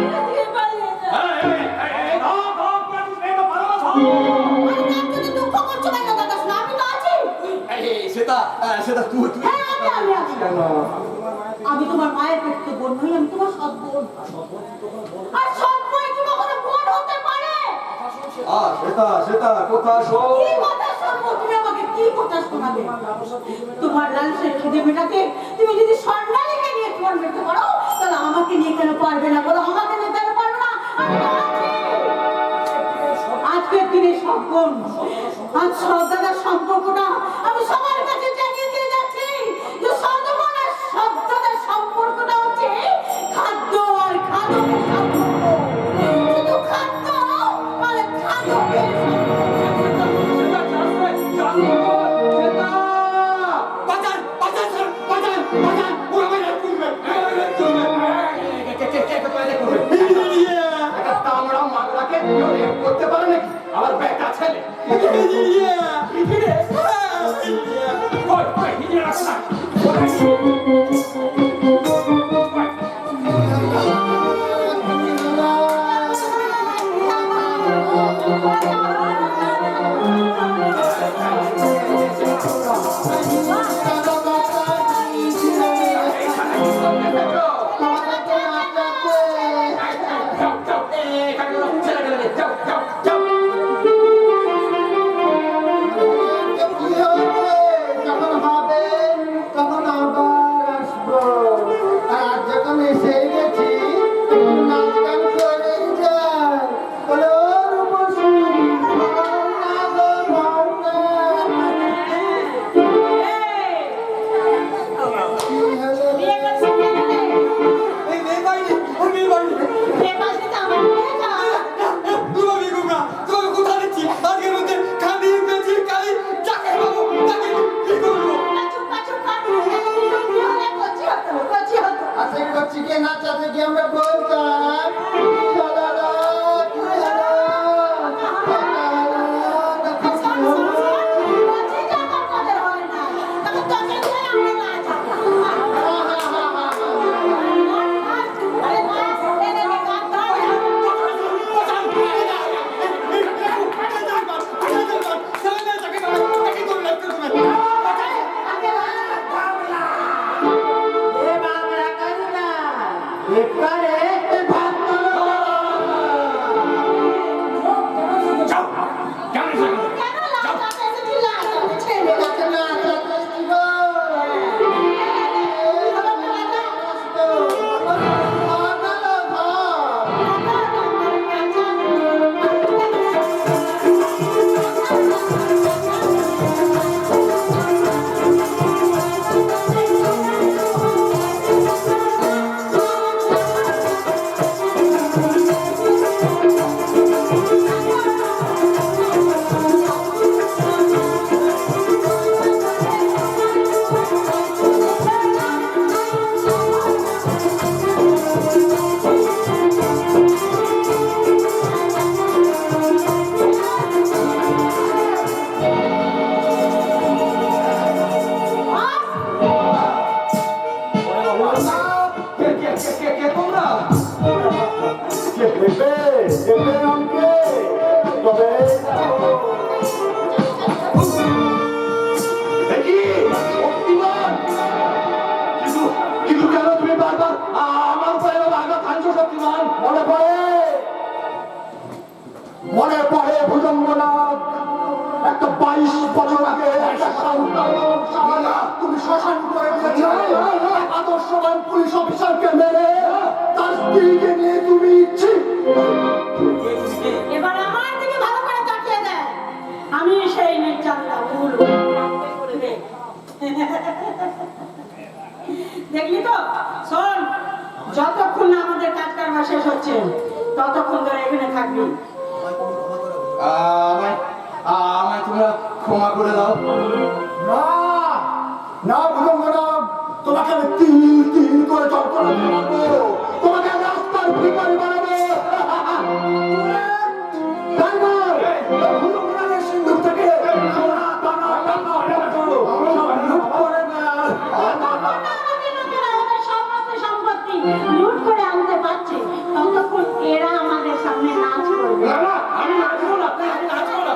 এখান থেকে পালিয়ে যাও। তুমি দুঃখ করছো কেন দাদা? শোনো, আমি তো আছি। সেটা তুই হ্যাঁ, আমি আছি। আমি তোমার মায়ের পেট তো বোন নই, আমি তোমার সৎ বোন। আর সৎ বোন কি কখনো বোন হতে পারে? সেটা কথা শোন। কি কথা শুনবো? তুমি আমাকে কি কথা শোনাবে? তোমার লালসের খিদে মেটাতে তুমি যদি স্বর্ণালীকে নিয়ে তোমার মেটাতে পারো, তাহলে আমাকে নিয়ে কেন পারবে না? বলো, আমাকে নিয়ে কেন পারবে না? আমি তো আছি। আজকের দিনে সব বোন আজ সর্দাদার সম্পর্কটা আমি সবার কাছে জানিয়ে দিয়ে যাচ্ছি যে সর্দার আর সর্দাদার সম্পর্কটা হচ্ছে খাদ্য আর খাদকের সম্পর্ক। শুধু খাদ্য আর খাদকের করতে পারে নাকি আমার ব্যাগটা ছেলে যখন হবে তখন আবার শ্মশান করে দিয়েছে আদর্শবান পুলিশ অফিসারকে মেরে তার স্ত্রীকে নিয়ে তুমি ইচ্ছে এবার আমার দিকে ভালো করে তাকিয়ে দেয়, আমি সেই নির্যাতনটা ভুল দেখলি তো। শোন, যতক্ষণ না আমাদের কাজ কারবার শেষ হচ্ছে ততক্ষণ ধরে এখানে থাকবি। আমায় তোমরা ক্ষমা করে দাও। না না ভুজঙ্গনা, তোমাকে আমি তিল তিল করে যন্ত্রণা দিয়ে মারবো, তোমাকে আমি রাস্তার ভিখারি বানাবো। ড্রাইভার, ভুজঙ্গনার সিন্দুক থেকে সোনা, দানা, টাকা, পয়সা সব লুট করে নেয়। আমাদের সমস্ত সম্পত্তি লুট করে আনতে পারছে, ততক্ষণ এরা আমাদের সামনে নাচ করবে। আমি নাচবো না, আমি নাচবো না।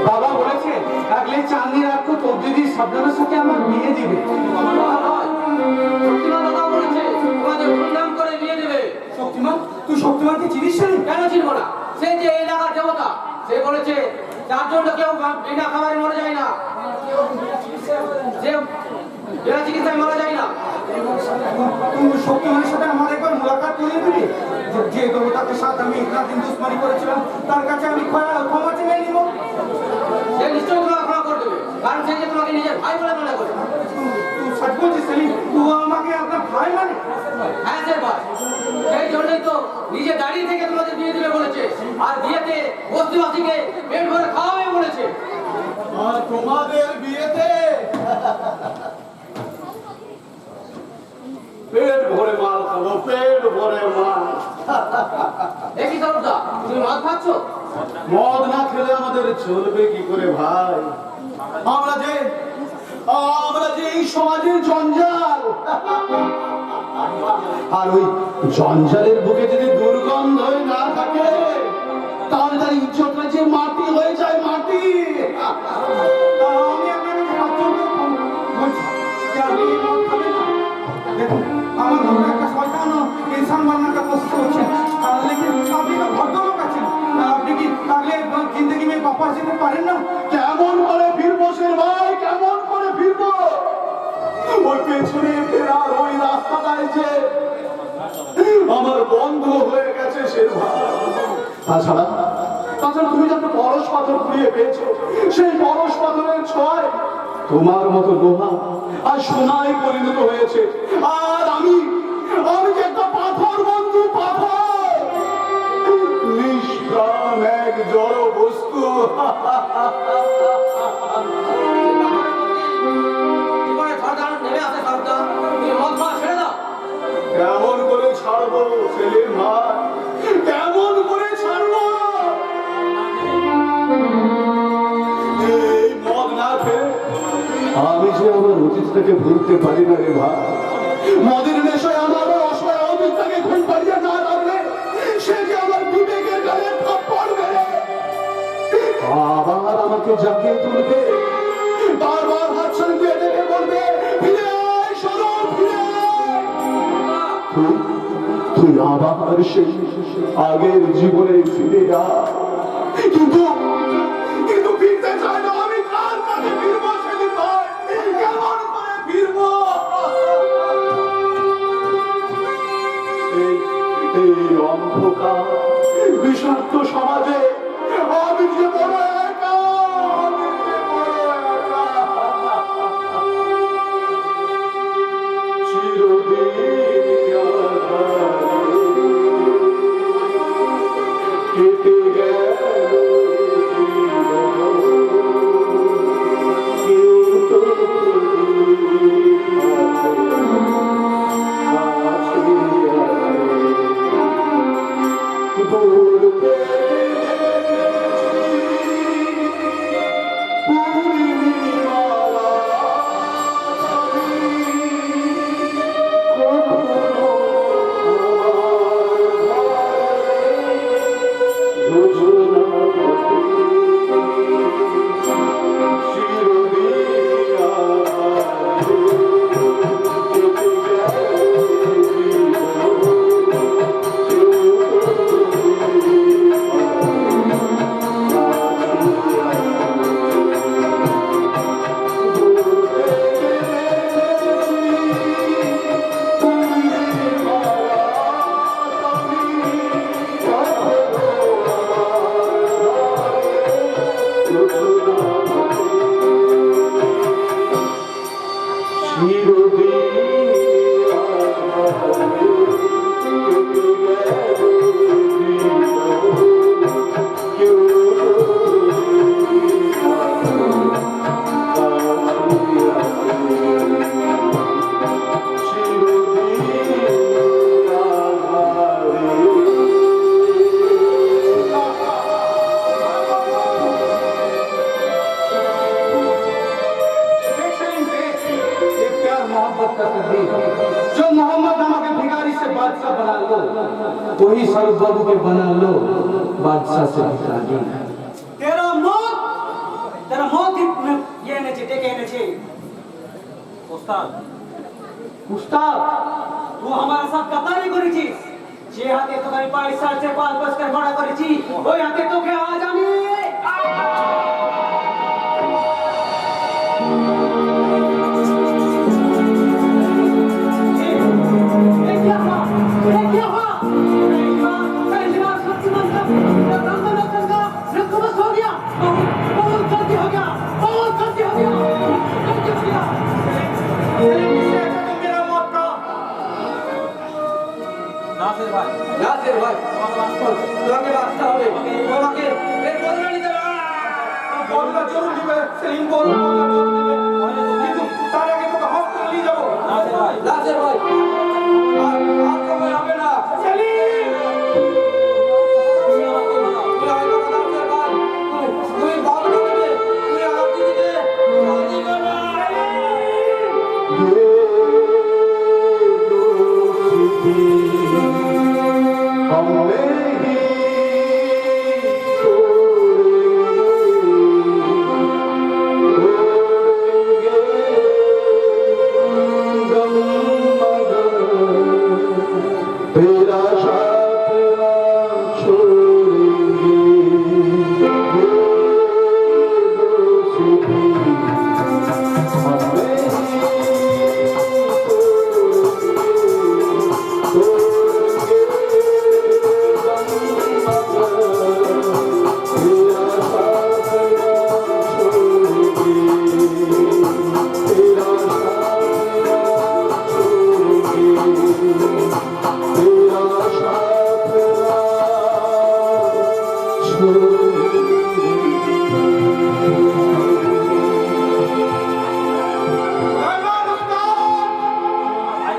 বাবা বলেছে আগলে চাঁদনি রাত को তোর দিদি সাবধানের সাথে আমার বিয়ে দিবে। শক্তিমান দাদা বলেছে তোমাদের ধুমধাম করে বিয়ে দেবে। শক্তিমান, তুই শক্তিমানকে চিনিস না? কেন চিনবো না? সে যে এই এলাকার দেবতা, সে বলেছে যার জন্য কেউ বিনা খাবারে মরে যায় না, যে বিনা চিকিৎসায় মারা যায় না। তুই শক্তিমানের সাথে আমার একবার মুলাকাত করিয়ে দিবি। যে দেবতাকে সাথে আমি ইতনা দিন দুশ্মনী করেছিলাম তার কাছে আমি ক্ষমা চেয়ে নিব। সে নিশ্চয়ই তোমাকে ক্ষমা করে দেবে, কারণ সে যে তোমাকে নিজের ভাই বলে মনে করে। তুই সত্যি বলছিস সেলিম? তুই আমাকে আপনার ভাই মানে? হ্যাঁ সে ভাই, সেই জন্যই তো নিজে দাঁড়িয়ে থেকে তোমাদের বিয়ে দিবে বলেছে, আর বিয়েতে বস্তিবাসীকে পেট ভরে খাওয়াবে বলেছে। আর তোমাদের বিয়েতে পেট ভরে মাল খাবো, পেট ভরে মাল। দেখি সরদা, তুমি মদ খাচ্ছ? মদ না খেলে আমাদের চলবে কি করে ভাই? আমরা যে এই সমাজের জঞ্জাল, আর ওই জঞ্জালের বুকে যদি দুর্গন্ধ না থাকে তাহলে তার ইজ্জতটা যে মাটি হয়ে যায়, মাটি। আমি আপনাকে বলছি যে আপনি এই মদ খাবেন না। দেখুন, আমার ঘরে একটা শয়তান ও ইনসান বানানোর কোশিশ করছে। लेकिन আপনি তো ভদ্রলোক আছেন, আপনি কি তাহলে জিন্দগি মে বাপাস যেতে পারেন না? কেমন করে ফিরবো শের ভাই, কেমন করে ফিরবো? ওই পেছনে ফেরার ওই রাস্তাটাই যে আমার বন্ধ হয়ে গেছে শের ভাই। তাছাড়া তুমি যত পরশ পাথর কুড়িয়ে পেয়েছো, সেই পরশ পাথরের ছোঁয়ায় তোমার মতো লোহা আর সোনায় পরিণত হয়েছে। আর আমি যে একটা পাথর বন্ধু, পাথর, নিষ্প্রাণ এক জড় বস্তু। জীবনে ঝড় নেমে আসে সরদা, তুমি মদ খাওয়া ছেড়ে দাও। কেমন করে ছাড়বো সেলিম ভাই, কেমন করে ছাড়বো? এই মদ না খেয়ে আমি যে আমার অতীতটাকে ভুলতে পারি না রে ভাই। মদের নেশায় আমার অসহায় অতীতটাকে ঘুম পাড়িয়ে না রাখলে সে যে আমার বিবেকের গায়ে থাপ্পড় মেরে আবার আমাকে জাগিয়ে তুলবে, বারবার হাত ছড়িয়ে ডেকে বলবে, ফিরে আয় সরব, ফিরে আয়। তুই আবার সেই আগের জীবনে ফিরে আয়। কিন্তু ফিরতে চাই না। আমি কার কাছে ফিরবো সেলিম ভাই? কেমন করে ফিরবো? এই অন্ধকার বিষাক্ত সমাজে আমি যে বড় একা, আমি যে বড় একা। চিরদিন আঁধারে কেটে গেল জীবন, কেউ তো जो मोहम्मद আমাকে ভিখারি से बादशाह बना लो, वही स्वरूप बाबू के बना लो बादशाह से भिखारी। तेरा मौत ये এনেছে ডেকে এনেছে। ওস্তাদ उस्ताद তুই আমার সাথে গাদ্দারি করেছিস। যে হাতে তোকে আমি 22 সাল से पाल पोस कर बड़ा করেছি, ওই হাতে তোকে আজ আমি नासिर भाई তোমাকে রাস্তা হবে, তোমাকে এই বদলা নিতে না, বদলা জরুর দিবে, সেলিম বদলা জরুর দিবে, কিন্তু তার আগে তোকে হসপিটালে নিয়ে যাবো। নাসির ভাই আর সময় হবে না। সেলিম তুই আগে কথা নাসির ভাই, তুই বদলা দিবে, তুই আগে দিবে, দিবে না।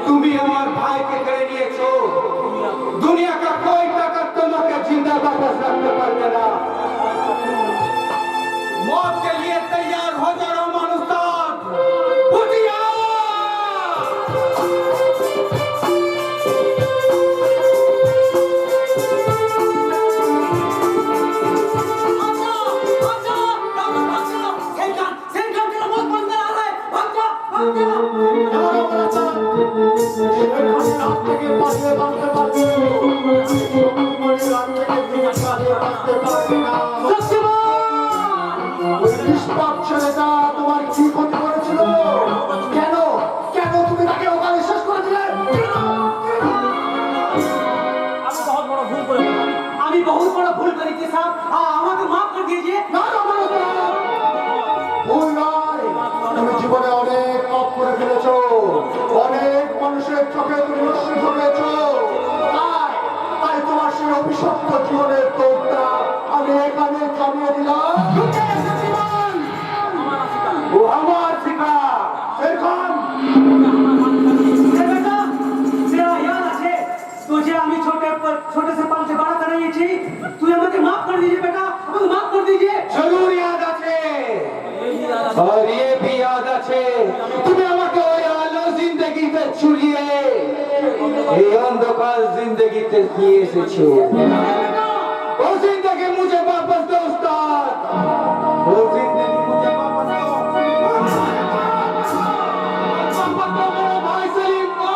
তুমি আমার ভাইকে কেড়ে নিয়েছো, দুনিয়া का कोई ताकत তোমাকে जिंदा वापस रखने पारবে না। मौत के लिए तैयार हो जाओ मानुस्तान, उठिया রাত থেকে बहुत बड़ा भूल करी थी साहब আমাকে মাফ করে দিয়েছে না রমণতা, ভুল নয়। তুমি জীবনে অনেক পাপ করে ফেলেছো, অনেক মানুষের চোখে তুমি লজ্জিত হয়েছো। তাই তোমার সেই অভিশপ্ত জীবনের তোরটা আমি এখানে জানিয়ে দিলাম। ও আমার শিকার এখন बेटा तेरा याद আছে तुझे আমি छोटे से पल से बड़ा कर रही थी तू আমাকে माफ कर दीजिए बेटा আমাকে माफ कर दीजिए जरूर याद আছে और ये भी याद আছে তুমি আমাকে ওই আলো জিন্দগিতে চুরিয়ে এই অন্ধকার জিন্দগিতে নিয়ে এসেছো वो जिंदगी मुझे वापस दो उस्ताद वो जिंदगी मुझे वापस दो वापस दो मेरे भाई सलीम को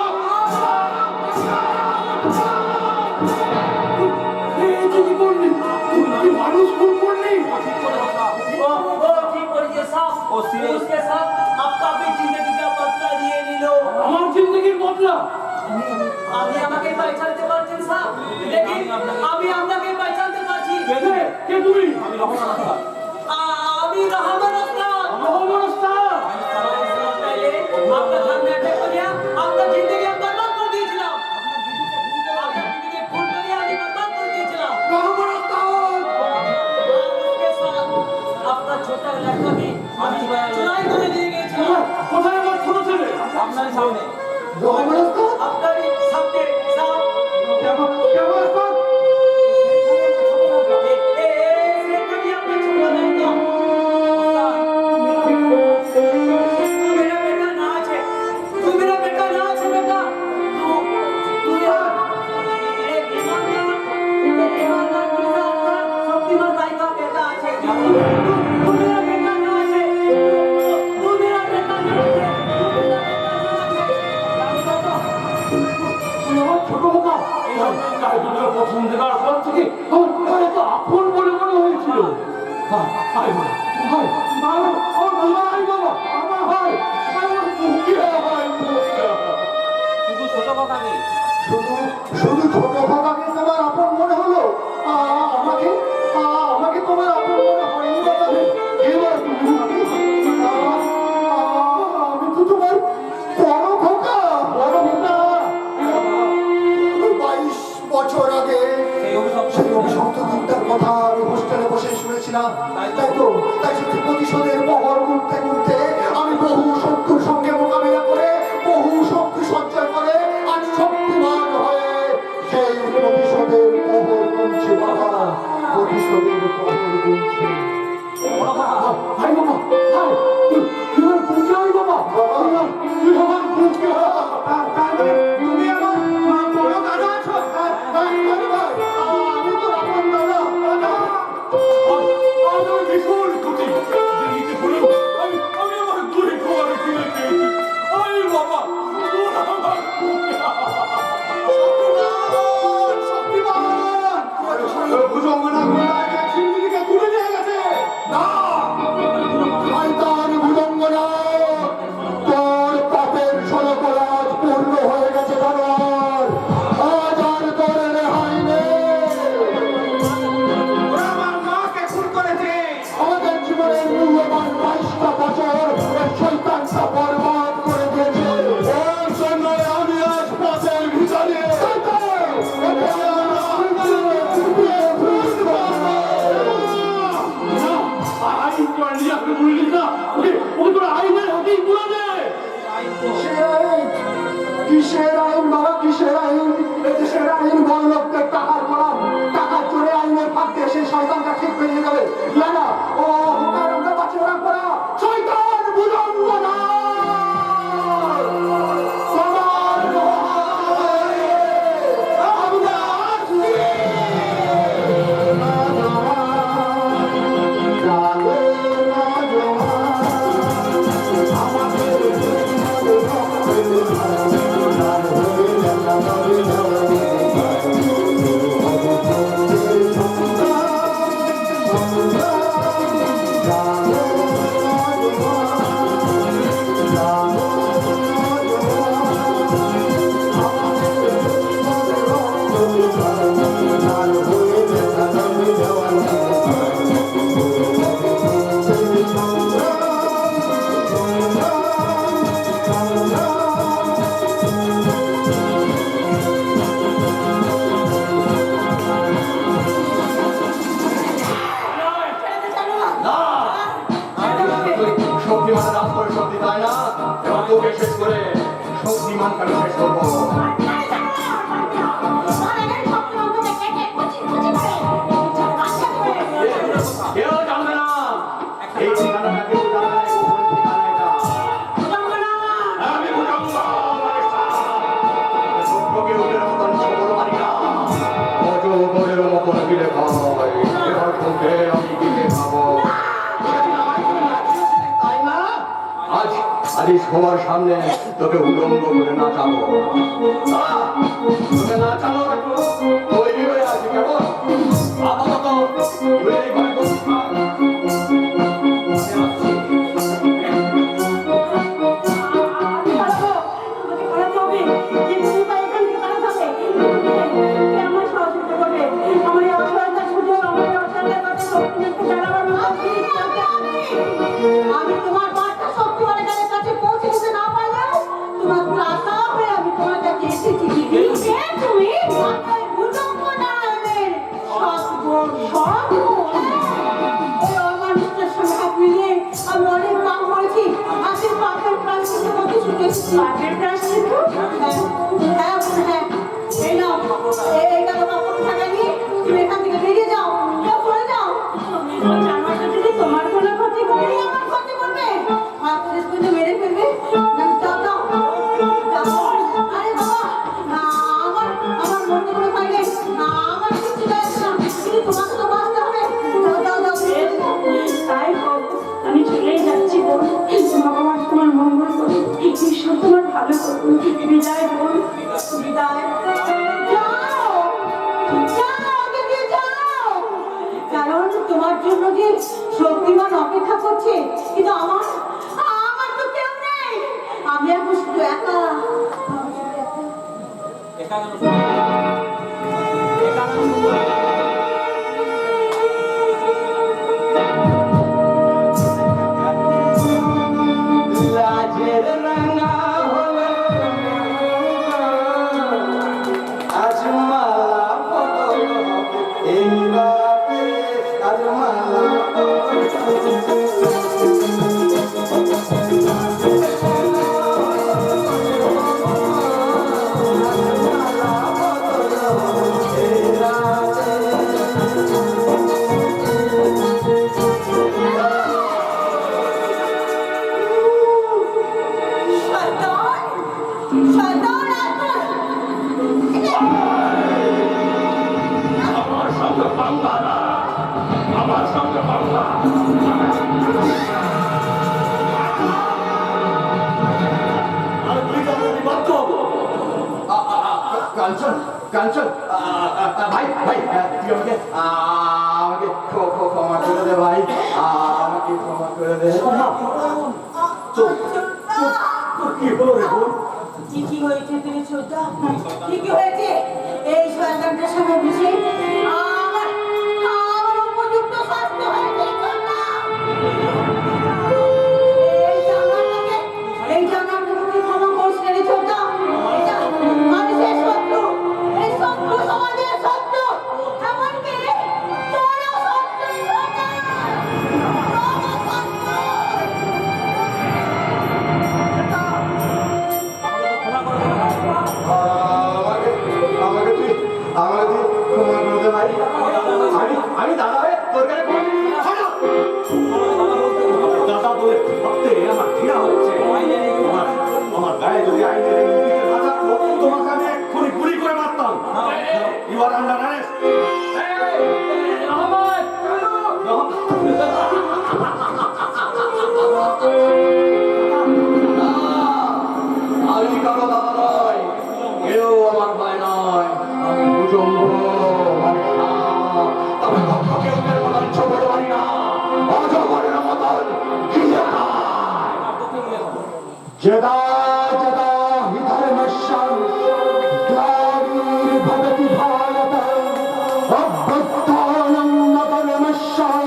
কি করলি তুই মানুষ খুন করলি वो ठीक करिए साहब उसके साथ आपका भी जिंदगी का बदला लिए नीलो আমার জিন্দগির বদলা আপনি আমাকে পহচানতে পারছেন স্যার लेकिन আমি আপনাকে পহচানতে পারছি কে তুমি আমি রহমান ওস্তাদ রহমান ওস্তাদ पहले आपका घर में अटैक हो गया आपका जिंदगी हम बर्बाद कर दिएছিলাম आपका जिंदगी भूल कर আমি बर्बाद कर दिएছিলাম রহমান ওস্তাদ, उसके साथ आपका छोटा लड़का भी चुराई করে নিয়ে গিয়েছিলাম কোথায় আমার ছোট ছেলে আপনার সামনে রহমান ওস্তাদ, আপনার সামনে সাহেব কেমন ওস্তাদ ছোট হোকা প্রথম দেখার পর থেকে আমার তো আপন বলে মনে হয়েছিল হাই মা হাই হাই বাবা হাই আমার বুকে হাই শুধু শুধু ছোট খোকাকে তোমার আপন মনে হলো, আমাকে আমাকে তোমার আপন মনে হয়নি বাবা। এবার আমি তো তোমার বড় খোকা, বড় খোকা। 22 বছর আগে সেই অভিশপ্ত দিনটার কথা আমি হোস্টেলে বসে শুনেছিলাম। তাই সত্যি প্রতিশোধের বহর গুনতে গুনতে আমি বহু শত্রুর সঙ্গে মোকাবিলা করে বহু শক্তি সঞ্চয় করে আজ শক্তিমান হয়ে সেই প্রতিশোধের বহর গুনছি বাবা, প্রতিশোধের বহর গুনছি। হাই বাবা হাই তুই আমার বুকে হাই বাবা তুই আমার বুকে তুমি আমার বড় দাদা আছো? আমি তো আপন দাদা। আমি ভীষণ ক্ষতি দেরিতে হলেও আমি সবার সামনে তোকে উলঙ্গ করে নাচাবো। তোকে নাচানো একটু তৈরি হয়ে আছি কেমন? আপাতত তুই এই ঘরে বসে থাক। আমি তোমার বার্তা শক্তিমানের কাছে পৌঁছে দিতে না পারলেও তোমার আশা হয়ে আমি তোমার কাছে এসেছি। কে তুমি? মাথায় ভুজঙ্গ নারায়ণের সৎগুণ, সৎগুণ। ওই অমানুষটার সঙ্গে হাত মিলিয়ে আমি অনেক পাপ করেছি। আজকে পাপের প্রায়শ্চিত্ত করতে শিখেছি। পাপের প্রায়শ্চিত্ত? হ্যাঁ, হ্যাঁ। এই নাও, এই গেল কাপড় টাকা নিয়ে তুমি এখান থেকে বেরিয়ে যাও। যাও, চলে যাও। আমার কাছে যদি তোমার কোনো ক্ষতি করেনি, আমার ক্ষতি করবে। আর পুলিশ কিন্তু মেরে ফেলবে। যাও, যাও, যাও। আরে বাবা, আমার মধ্যে কোনো ভয় নেই। আমার কিছু যাচ্ছে না, কিন্তু তোমাকে তো বাঁচতে হবে। যাও, যাও, যাও। তাই হোক, আমি চলেই যাচ্ছি বোন। ভগবান তোমার মঙ্গল করুন, ঈশ্বর তোমার ভালো করুন। বিদায় বোন, বিদায়। যাও, যাও, দিদি, যাও। কারণ তোমার জন্য যে শক্তিমান অপেক্ষা করছে, কিন্তু আমার তো কেউ নেই। আমি এখন শুধু একা। লাজের রাঙা হলো আজ মালা বদল হবে এই রাতে, আজ মালা আমার সঙ্গে পাঙ্গা না, আমার সঙ্গে পাঙ্গা। আর তুই জানি বাধ্য হবো। কাঞ্চন, কাঞ্চন, ভাই ভাই তুই আমাকে আমাকে ক্ষমা করে দে ভাই, আমাকে ক্ষমা করে দে। কি হলো রে বোন? কি হয়েছে তুমি ছোটা? কি হয়েছে? এই শয়তানটার সঙ্গে মিশে আমার উপযুক্ত শাস্তি হয়েছে ছোটা। এই জানাটাকে ক্ষমা করিস না রে ছোটা। এটা মানুষের শত্রু, এই শত্রু সমাজের শত্রু, এমনকি তোরও শত্রু ছোটা। আমাকে তুই ক্ষমা করে দে ভাই। আমি দাদা হয়ে তোর কাছে দাদা বলে ভাবতে আমার ঘৃণা হচ্ছে। আমার গায়ে যদি আইনের এই নীতিতে না থাকতো, তোমাকে আমি এক্ষুনি গুলি করে মারতাম। You are under arrest. আমি কারো দাদা নয়, কেউ আমার ভাই নয়, আমি ভুজঙ্গ, মানে তবে কেউ মতন ছোট পারি না, অজগরের মতন যদা যদা হি ধর্মস্যাং গ্লানির্ভবতি ভারত অভ্যুত্থানং ধর্মস্যাং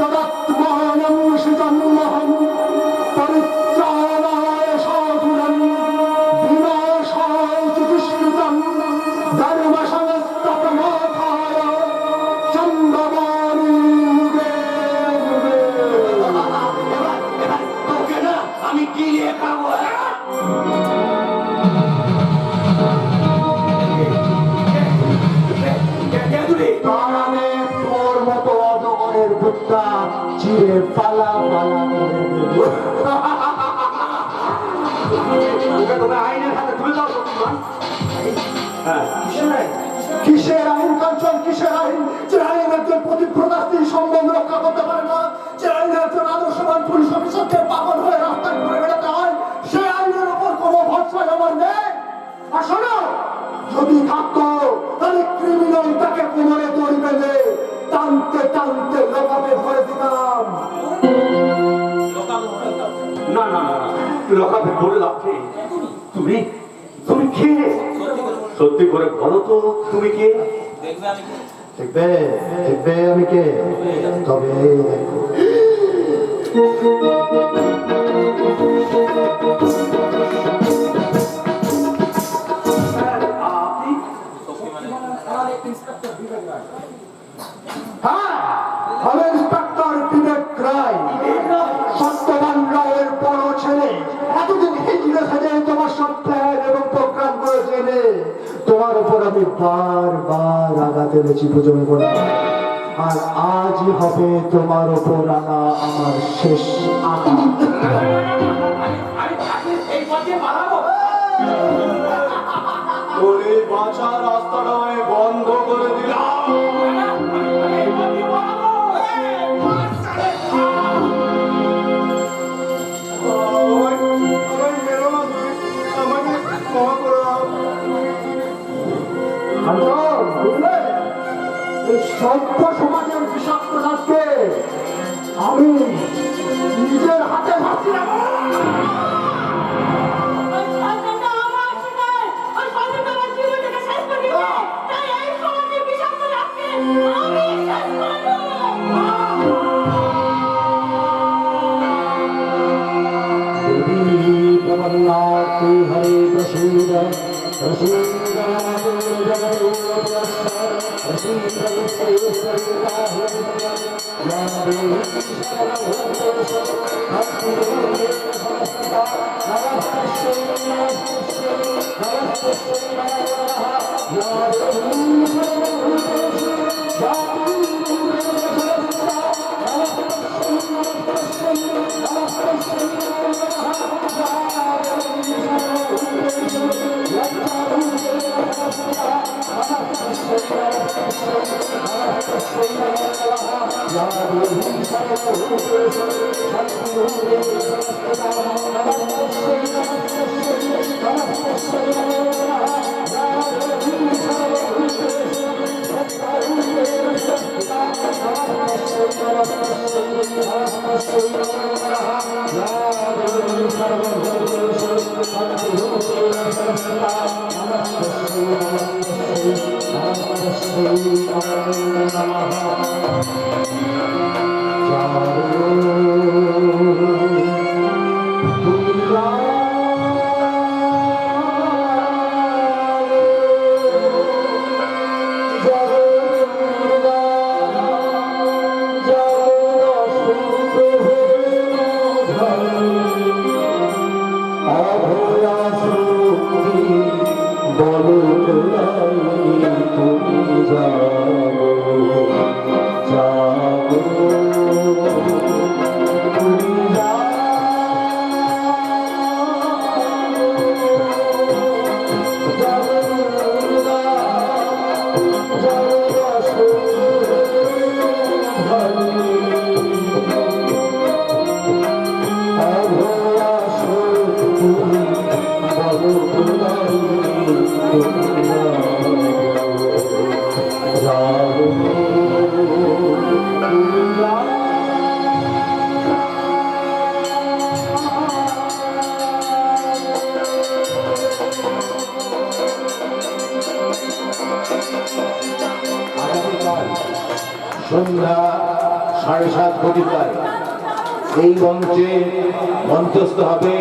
তদাত্মানং সৃজন্মহং পরিত্রাণায় সাধুনাং বিনাশায় চ দুষ্কৃতং ধর্ম সংস্থাপনাথায় চন্দ্রমানি যুগে যুগে। তোকে না আমি কি খাবো? কারণে তোর মতো অজগরের বুকটা চিরে ফালা ফালা করে দেবো। তোকে আইনের হাতে তুলে দাও শক্তিমান। কিসের আইন কাঞ্চন, কিসের আইন? যে আইন একজন প্রতিপ্রদা স্ত্রীর সম্বন্ধ রক্ষা করতে পারে না, যে আইন একজন আদর্শবান পুলিশ অফিসারকে পাগল হয়ে রাস্তায় ঘুরে বেড়াতে হয়, উপায় আমার নেই। আর শোনো, যদি থাকতো তাহলে ক্রিমিনালটাকে কোমরে দড়ি বেঁধে টানতে টানতে লোকাতে ভরে দিতাম। না না না, লকাপে পড়ে লাভে। তুমি তুমি কে? সত্যি করে বলো তো, তুমি কে? দেখবে দেখবে আমি কে? তবে এই দেখো। আপনি? হ্যাঁ, আমি ইন্সপেক্টর বিবেক রায়, সত্যবান রায়ের বড় ছেলে। এতদিন হিজড়ে সাজে তোমার সব প্ল্যান এবং প্রোগ্রাম করে জেনে তোমার উপর আমি বারবার আঘাত এনেছি পুজোর করে। আর আজই হবে তোমার উপর আনা আমার শেষ আঘাত। এই পথে পালাবো? ওরে বাঁচার রাস্তাটা আমি বন্ধ করে দিলাম। এই পথে পালাবো? আমাকে ক্ষমা করে দাও। আন্দোলন, বুঝলে? এই সভ্য সমাজের বিষাক্ত রাজকে আমি নিজের হাতে ভাবছি না। ওই শয়তানটা আমার শিকার, ওই শয়তানটা আমার জীবনটাকে শেষ করে দিয়েছে। তাই এই সমাজের বিষাক্ত রাগকে আমি শেষ করে দেবো। देवी प्रपन्नाति हरे प्रसीद प्रसीद मातु जगरूपस्य प्रसीद विश्वेश्वरया या देवी सर्वभूतेषु भक्तिरूपे समस्ता नमस्ते नमस्ते नमस्ते या देवी सर्वभूतेषु भक्तिरूपे সন্ধ্যা 7:30 ঘটিকায় এই মঞ্চে মঞ্চস্থ হবে